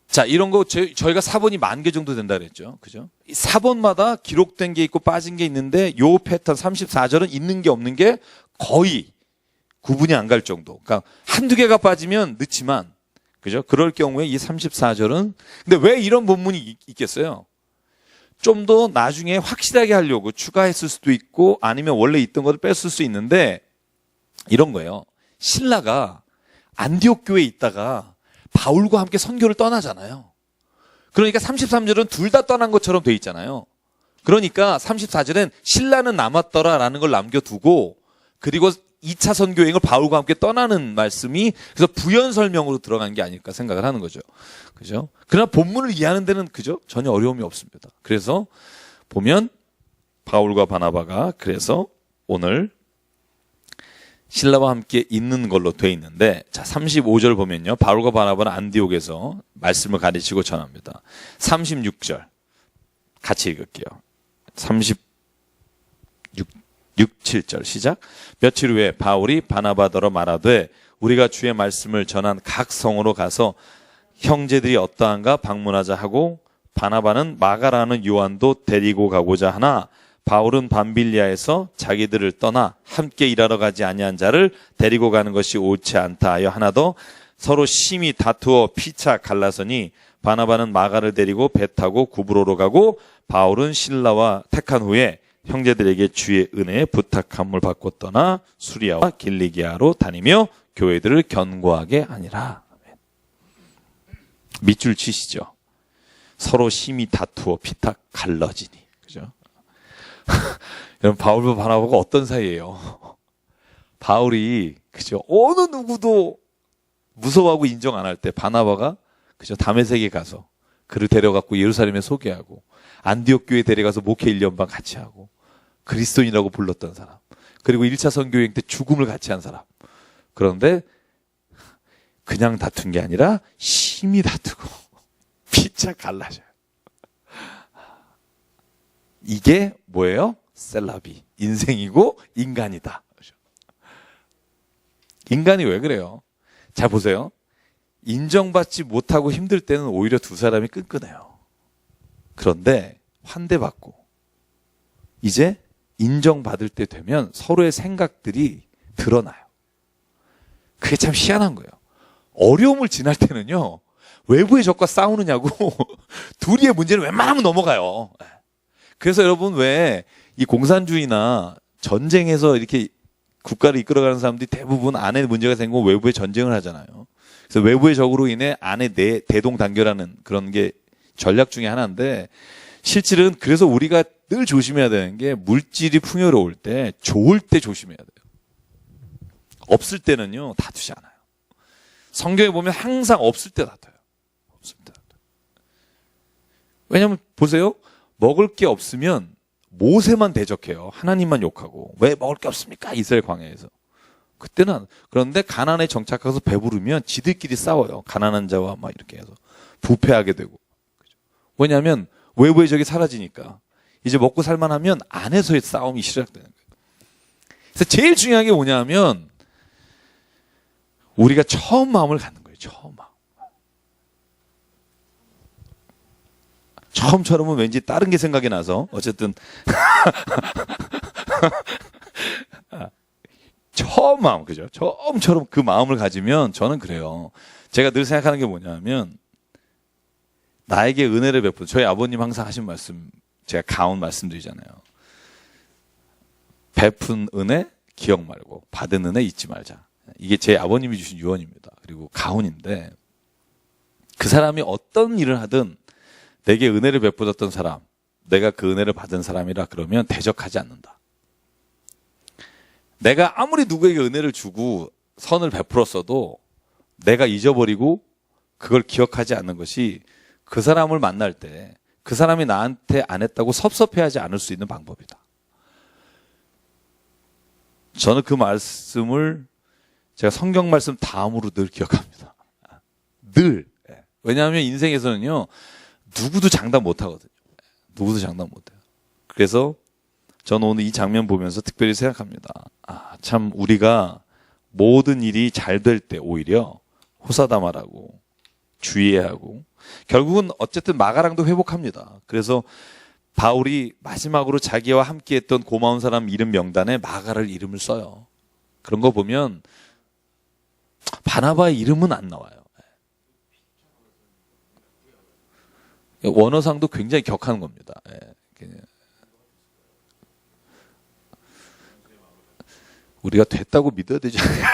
자, 이런 거 저희가 사본이 10,000개 정도 된다 그랬죠. 그죠? 이 사본마다 기록된 게 있고 빠진 게 있는데 요 패턴 34절은 있는 게 없는 게 거의 구분이 안 갈 정도. 그러니까 한두 개가 빠지면 늦지만, 그죠? 그럴 경우에 이 34절은, 근데 왜 이런 본문이 있겠어요? 좀 더 나중에 확실하게 하려고 추가했을 수도 있고 아니면 원래 있던 것을 뺐을 수 있는데 이런 거예요. 신라가 안디옥 교회에 있다가 바울과 함께 선교를 떠나잖아요. 그러니까 33절은 둘 다 떠난 것처럼 돼 있잖아요. 그러니까 34절은 신라는 남았더라라는 걸 남겨두고 그리고 2차 선교 여행을 바울과 함께 떠나는 말씀이 그래서 부연 설명으로 들어간 게 아닐까 생각을 하는 거죠. 그죠? 그러나 본문을 이해하는 데는 그죠? 전혀 어려움이 없습니다. 그래서 보면 바울과 바나바가 그래서 오늘 신라와 함께 있는 걸로 돼 있는데, 자, 35절 보면요. 바울과 바나바는 안디옥에서 말씀을 가르치고 전합니다. 36절 같이 읽을게요. 7절 시작. 며칠 후에 바울이 바나바더러 말하되 우리가 주의 말씀을 전한 각 성으로 가서 형제들이 어떠한가 방문하자 하고 바나바는 마가라는 요한도 데리고 가고자 하나 바울은 밤빌리아에서 자기들을 떠나 함께 일하러 가지 아니한 자를 데리고 가는 것이 옳지 않다 하여 하나도 서로 심히 다투어 피차 갈라서니 바나바는 마가를 데리고 배 타고 구브로로 가고 바울은 실라와 택한 후에 형제들에게 주의 은혜에 부탁함을 받고 떠나 수리아와 길리기아로 다니며 교회들을 견고하게 하니라. 밑줄 치시죠. 서로 심히 다투어 피탁 갈라지니. 그죠? 여러분, 바울과 바나바가 어떤 사이예요? 바울이, 그죠? 어느 누구도 무서워하고 인정 안 할 때 바나바가, 그죠? 다메섹에 가서 그를 데려갖고 예루살렘에 소개하고 안디옥 교회에 데려가서 목회 1년반 같이 하고 그리스도인이라고 불렀던 사람. 그리고 1차 선교여행 때 죽음을 같이 한 사람. 그런데 그냥 다툰 게 아니라 심히 다투고 피차 갈라져요. 이게 뭐예요? 셀라비. 인생이고 인간이다. 인간이 왜 그래요? 자, 보세요. 인정받지 못하고 힘들 때는 오히려 두 사람이 끈끈해요. 그런데 환대받고 이제 인정받을 때 되면 서로의 생각들이 드러나요. 그게 참 희한한 거예요. 어려움을 지날 때는요, 외부의 적과 싸우느냐고. 둘이의 문제는 웬만하면 넘어가요. 그래서 여러분 왜 이 공산주의나 전쟁에서 이렇게 국가를 이끌어가는 사람들이 대부분 안에 문제가 생기고 외부에 전쟁을 하잖아요. 그래서 외부의 적으로 인해 안에 대동단결하는 그런 게 전략 중에 하나인데, 실질은 그래서 우리가 늘 조심해야 되는 게 물질이 풍요로울 때, 좋을 때 조심해야 돼요. 없을 때는요 다투지 않아요. 성경에 보면 항상 없을 때 다퉈요. 없을 때 다퉈요. 왜냐하면 보세요. 먹을 게 없으면 모세만 대적해요. 하나님만 욕하고. 왜 먹을 게 없습니까? 이스라엘 광야에서. 그때는. 그런데 가나안에 정착해서 배부르면 지들끼리 싸워요. 가난한 자와 막 이렇게 해서 부패하게 되고. 왜냐하면 외부의 적이 사라지니까 이제 먹고 살만하면 안에서의 싸움이 시작되는 거예요. 그래서 제일 중요한 게 뭐냐면 우리가 처음 마음을 갖는 거예요. 처음 마음. 처음처럼은 왠지 다른 게 생각이 나서 어쨌든 처음 마음, 그죠? 처음처럼 그 마음을 가지면 저는 그래요. 제가 늘 생각하는 게 뭐냐면 나에게 은혜를 베푼, 저희 아버님 항상 하신 말씀, 제가 가온 말씀드리잖아요. 베푼 은혜 기억 말고 받은 은혜 잊지 말자. 이게 제 아버님이 주신 유언입니다. 그리고 가훈인데, 그 사람이 어떤 일을 하든 내게 은혜를 베풀었던 사람, 내가 그 은혜를 받은 사람이라 그러면 대적하지 않는다. 내가 아무리 누구에게 은혜를 주고 선을 베풀었어도 내가 잊어버리고 그걸 기억하지 않는 것이 그 사람을 만날 때 그 사람이 나한테 안 했다고 섭섭해하지 않을 수 있는 방법이다. 저는 그 말씀을 제가 성경 말씀 다음으로 늘 기억합니다. 늘. 왜냐하면 인생에서는요, 누구도 장담 못 하거든요. 누구도 장담 못 해요. 그래서 저는 오늘 이 장면 보면서 특별히 생각합니다. 참 우리가 모든 일이 잘 될 때 오히려 호사다마라고 주의해야 하고, 결국은 어쨌든 마가랑도 회복합니다. 그래서 바울이 마지막으로 자기와 함께했던 고마운 사람 이름 명단에 마가를 이름을 써요. 그런 거 보면 바나바의 이름은 안 나와요. 원어상도 굉장히 격한 겁니다. 우리가 됐다고 믿어야 되지 않나요?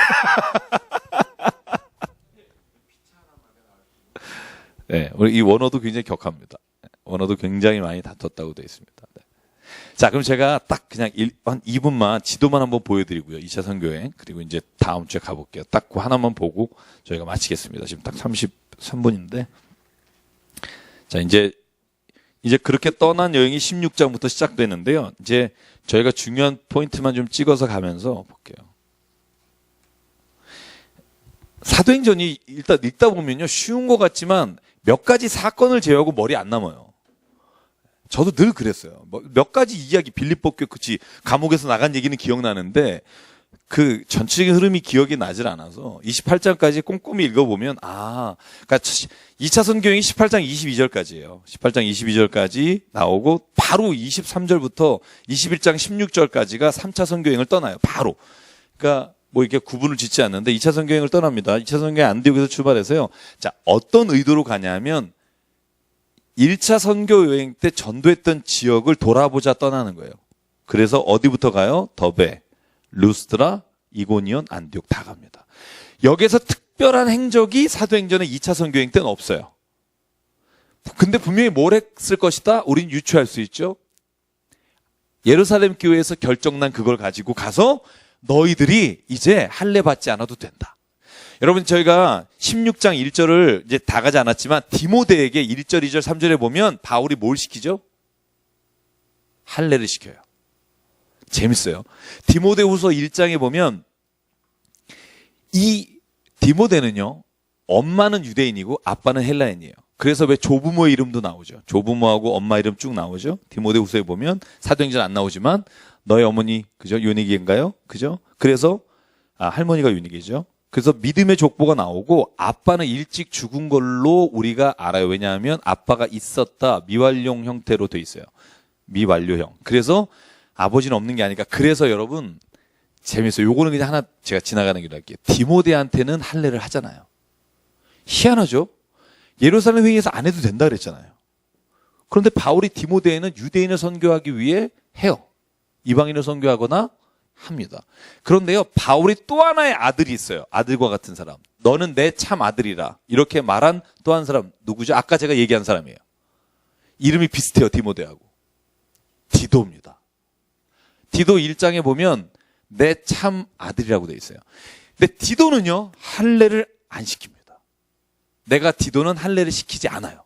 네, 이 원어도 굉장히 격합니다. 원어도 굉장히 많이 다퉜다고 되어 있습니다. 네. 자, 그럼 제가 딱 그냥 한 2분만 지도만 한번 보여드리고요. 2차 선교행. 그리고 이제 다음 주에 가볼게요. 딱 그 하나만 보고 저희가 마치겠습니다. 지금 딱 33분인데. 자, 이제 그렇게 떠난 여행이 16장부터 시작되는데요. 이제 저희가 중요한 포인트만 좀 찍어서 가면서 볼게요. 사도행전이 일단 읽다 보면요, 쉬운 것 같지만 몇 가지 사건을 제외하고 머리 안 남아요. 저도 늘 그랬어요. 몇 가지 이야기, 빌립보교 그치 감옥에서 나간 얘기는 기억나는데 그 전체적인 흐름이 기억이 나질 않아서 28장까지 꼼꼼히 읽어보면 그러니까 2차 선교행이 18장 22절까지예요. 18장 22절까지 나오고 바로 23절부터 21장 16절까지가 3차 선교행을 떠나요. 바로. 그러니까 뭐 이렇게 구분을 짓지 않는데 2차 선교행을 떠납니다. 2차 선교행 안디옥에서 출발해서요. 자, 어떤 의도로 가냐면 1차 선교 여행 때 전도했던 지역을 돌아보자 떠나는 거예요. 그래서 어디부터 가요? 더베, 루스드라, 이고니온, 안디옥 다 갑니다. 여기에서 특별한 행적이 사도행전의 2차 선교행 때는 없어요. 근데 분명히 뭘 했을 것이다? 우린 유추할 수 있죠. 예루살렘 교회에서 결정난 그걸 가지고 가서 너희들이 이제 할례 받지 않아도 된다. 여러분, 저희가 16장 1절을 이제 다 가지 않았지만 디모데에게 1절, 2절, 3절에 보면 바울이 뭘 시키죠? 할례를 시켜요. 재밌어요. 디모데후서 1장에 보면 이 디모데는요, 엄마는 유대인이고 아빠는 헬라인이에요. 그래서 왜 조부모의 이름도 나오죠. 조부모하고 엄마 이름 쭉 나오죠. 디모데후서에 보면 사도행전 안 나오지만 너의 어머니 그죠? 유니기인가요? 그죠? 그래서 할머니가 유니기죠. 그래서 믿음의 족보가 나오고 아빠는 일찍 죽은 걸로 우리가 알아요. 왜냐하면 아빠가 있었다. 미완료형 형태로 돼 있어요. 미완료형. 그래서 아버지는 없는 게 아니까. 그래서 여러분 재밌어요. 요거는 그냥 하나 제가 지나가는 길로 할게요. 디모데한테는 할례를 하잖아요. 희한하죠? 예루살렘 회의에서 안 해도 된다 그랬잖아요. 그런데 바울이 디모데에는 유대인을 선교하기 위해 해요. 이방인을 선교하거나 합니다. 그런데요, 바울이 또 하나의 아들이 있어요. 아들과 같은 사람. 너는 내 참 아들이라. 이렇게 말한 또 한 사람 누구죠? 아까 제가 얘기한 사람이에요. 이름이 비슷해요, 디모데하고. 디도입니다. 디도 1장에 보면 내 참 아들이라고 돼 있어요. 근데 디도는요, 할례를 안 시킵니다. 내가 디도는 할례를 시키지 않아요.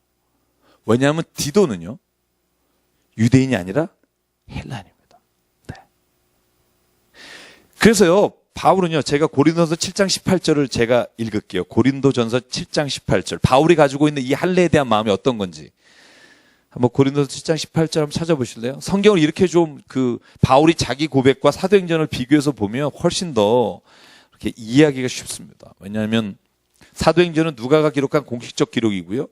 왜냐하면 디도는요, 유대인이 아니라 헬라인입니다. 네. 그래서요, 바울은요, 제가 고린도전서 7장 18절을 제가 읽을게요. 고린도전서 7장 18절. 바울이 가지고 있는 이 할례에 대한 마음이 어떤 건지. 한번 고린도서 7장 18절 한번 찾아보실래요? 성경을 이렇게 좀 바울이 자기 고백과 사도행전을 비교해서 보면 훨씬 더 이렇게 이해하기가 쉽습니다. 왜냐하면 사도행전은 누가가 기록한 공식적 기록이고요.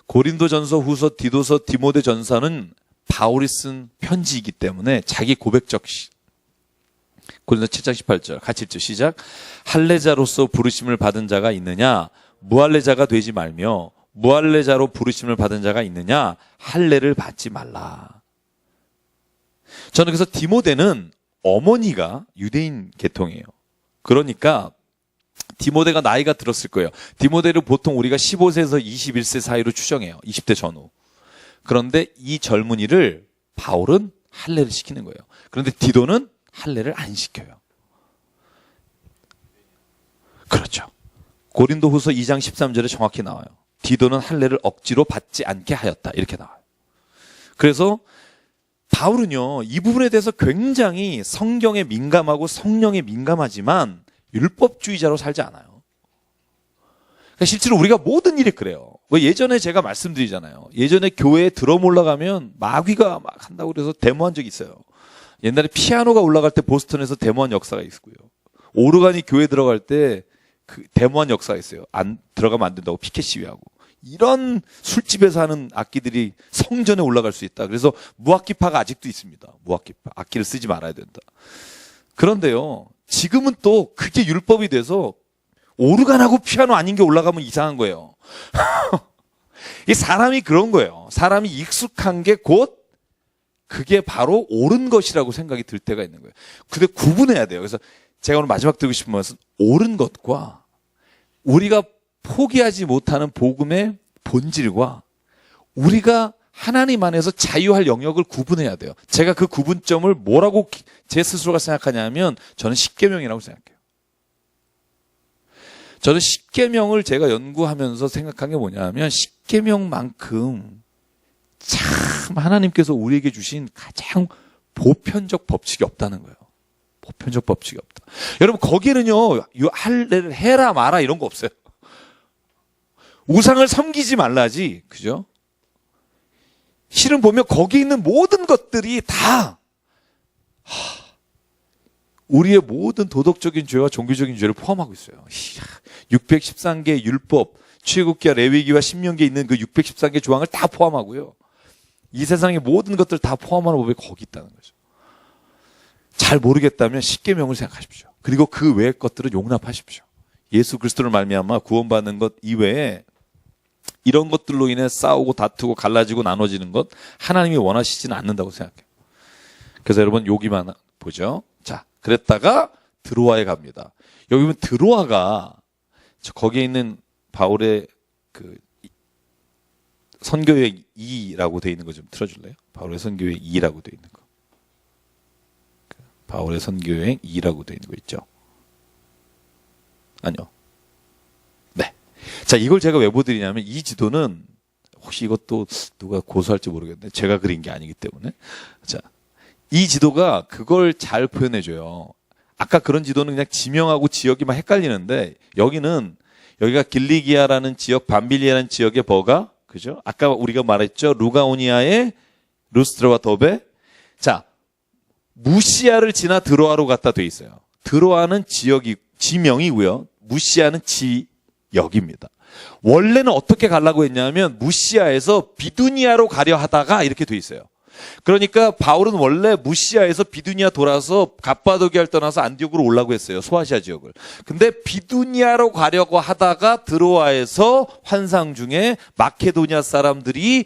고린도전서, 후서, 디도서, 디모데전서는 바울이 쓴 편지이기 때문에 자기 고백적 고린도 7장 18절 같이 읽죠. 시작. 할례자로서 부르심을 받은 자가 있느냐? 무할례자가 되지 말며 무할례자로 부르심을 받은 자가 있느냐? 할례를 받지 말라. 저는 그래서 디모데는 어머니가 유대인 계통이에요. 그러니까 디모데가 나이가 들었을 거예요. 디모데를 보통 우리가 15세에서 21세 사이로 추정해요. 20대 전후. 그런데 이 젊은이를 바울은 할례를 시키는 거예요. 그런데 디도는 할례를 안 시켜요. 그렇죠. 고린도후서 2장 13절에 정확히 나와요. 디도는 할례를 억지로 받지 않게 하였다. 이렇게 나와요. 그래서 바울은요, 이 부분에 대해서 굉장히 성경에 민감하고 성령에 민감하지만 율법주의자로 살지 않아요. 그러니까 실제로 우리가 모든 일이 그래요. 예전에 제가 말씀드리잖아요. 예전에 교회에 드럼 올라가면 마귀가 막 한다고 그래서 데모한 적이 있어요. 옛날에 피아노가 올라갈 때 보스턴에서 데모한 역사가 있고요. 오르간이 교회 들어갈 때 데모한 역사가 있어요. 안 들어가면 안 된다고 피켓 시위하고. 이런 술집에서 하는 악기들이 성전에 올라갈 수 있다. 그래서 무악기파가 아직도 있습니다. 무악기파. 악기를 쓰지 말아야 된다. 그런데요, 지금은 또 그게 율법이 돼서 오르간하고 피아노 아닌 게 올라가면 이상한 거예요. 이 사람이 그런 거예요. 사람이 익숙한 게 곧 그게 바로 옳은 것이라고 생각이 들 때가 있는 거예요. 근데 구분해야 돼요. 그래서 제가 오늘 마지막 드리고 싶은 것은 옳은 것과 우리가 포기하지 못하는 복음의 본질과 우리가 하나님 안에서 자유할 영역을 구분해야 돼요. 제가 그 구분점을 뭐라고 제 스스로가 생각하냐면 저는 십계명이라고 생각해요. 저는 십계명을 제가 연구하면서 생각한 게 뭐냐면 십계명만큼 참 하나님께서 우리에게 주신 가장 보편적 법칙이 없다는 거예요. 보편적 법칙이 없다. 여러분 거기에는요, 할례를 해라 마라 이런 거 없어요. 우상을 섬기지 말라지, 그죠? 실은 보면 거기 있는 모든 것들이 다 우리의 모든 도덕적인 죄와 종교적인 죄를 포함하고 있어요. 613개 율법, 출애굽기와 레위기와 신명기에 있는 그 613개 조항을 다 포함하고요. 이 세상의 모든 것들 다 포함하는 법이 거기 있다는 거죠. 잘 모르겠다면 십계명을 생각하십시오. 그리고 그 외의 것들은 용납하십시오. 예수 그리스도를 말미암아 구원받는 것 이외에 이런 것들로 인해 싸우고 다투고 갈라지고 나눠지는 것 하나님이 원하시지는 않는다고 생각해요. 그래서 여러분 여기만 보죠. 자, 그랬다가 드로아에 갑니다. 여기 보면 드로아가 거기에 있는 바울의 그 선교여행 2라고 되어 있는 거 좀 틀어줄래요? 바울의 선교여행 2라고 되어 있는 거. 바울의 선교여행 2라고 되어 있는 거 있죠? 아니요. 네. 자, 이걸 제가 왜 보여드리냐면 이 지도는 혹시 이것도 누가 고소할지 모르겠는데 제가 그린 게 아니기 때문에. 자, 이 지도가 그걸 잘 표현해줘요. 아까 그런 지도는 그냥 지명하고 지역이 막 헷갈리는데 여기가 길리기아라는 지역, 밤빌리아라는 지역의 버가, 그죠? 아까 우리가 말했죠. 루가오니아의 루스트라와 더베. 자, 무시아를 지나 드로아로 갔다 돼 있어요. 드로아는 지명이고요. 무시아는 지역입니다. 원래는 어떻게 가려고 했냐면 무시아에서 비두니아로 가려 하다가 이렇게 돼 있어요. 그러니까 바울은 원래 무시아에서 비두니아 돌아서 갑바도기아를 떠나서 안디옥으로 오려고 했어요. 소아시아 지역을. 근데 비두니아로 가려고 하다가 드로아에서 환상 중에 마케도니아 사람들이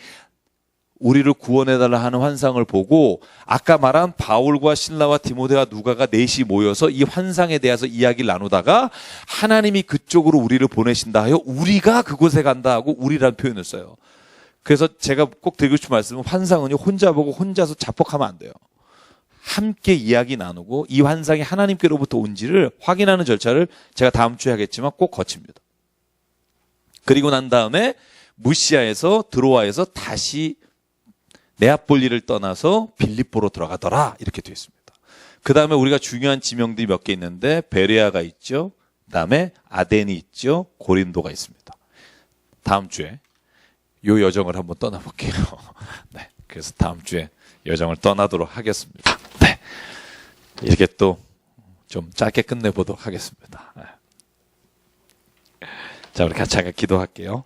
우리를 구원해달라 하는 환상을 보고 아까 말한 바울과 실라와 디모데와 누가가 넷이 모여서 이 환상에 대해서 이야기를 나누다가 하나님이 그쪽으로 우리를 보내신다 하여 우리가 그곳에 간다 하고 우리라는 표현을 써요. 그래서 제가 꼭 드리고 싶은 말씀은 환상은요, 혼자 보고 혼자서 자폭하면 안 돼요. 함께 이야기 나누고 이 환상이 하나님께로부터 온지를 확인하는 절차를 제가 다음 주에 하겠지만 꼭 거칩니다. 그리고 난 다음에 무시아에서 드로아에서 다시 네아폴리를 떠나서 빌립보로 들어가더라 이렇게 되어 있습니다. 그 다음에 우리가 중요한 지명들이 몇 개 있는데 베레아가 있죠. 그 다음에 아덴이 있죠. 고린도가 있습니다. 다음 주에 이 여정을 한번 떠나볼게요. 네, 그래서 다음 주에 여정을 떠나도록 하겠습니다. 네, 이렇게 또 좀 짧게 끝내보도록 하겠습니다. 자, 우리 같이 기도할게요.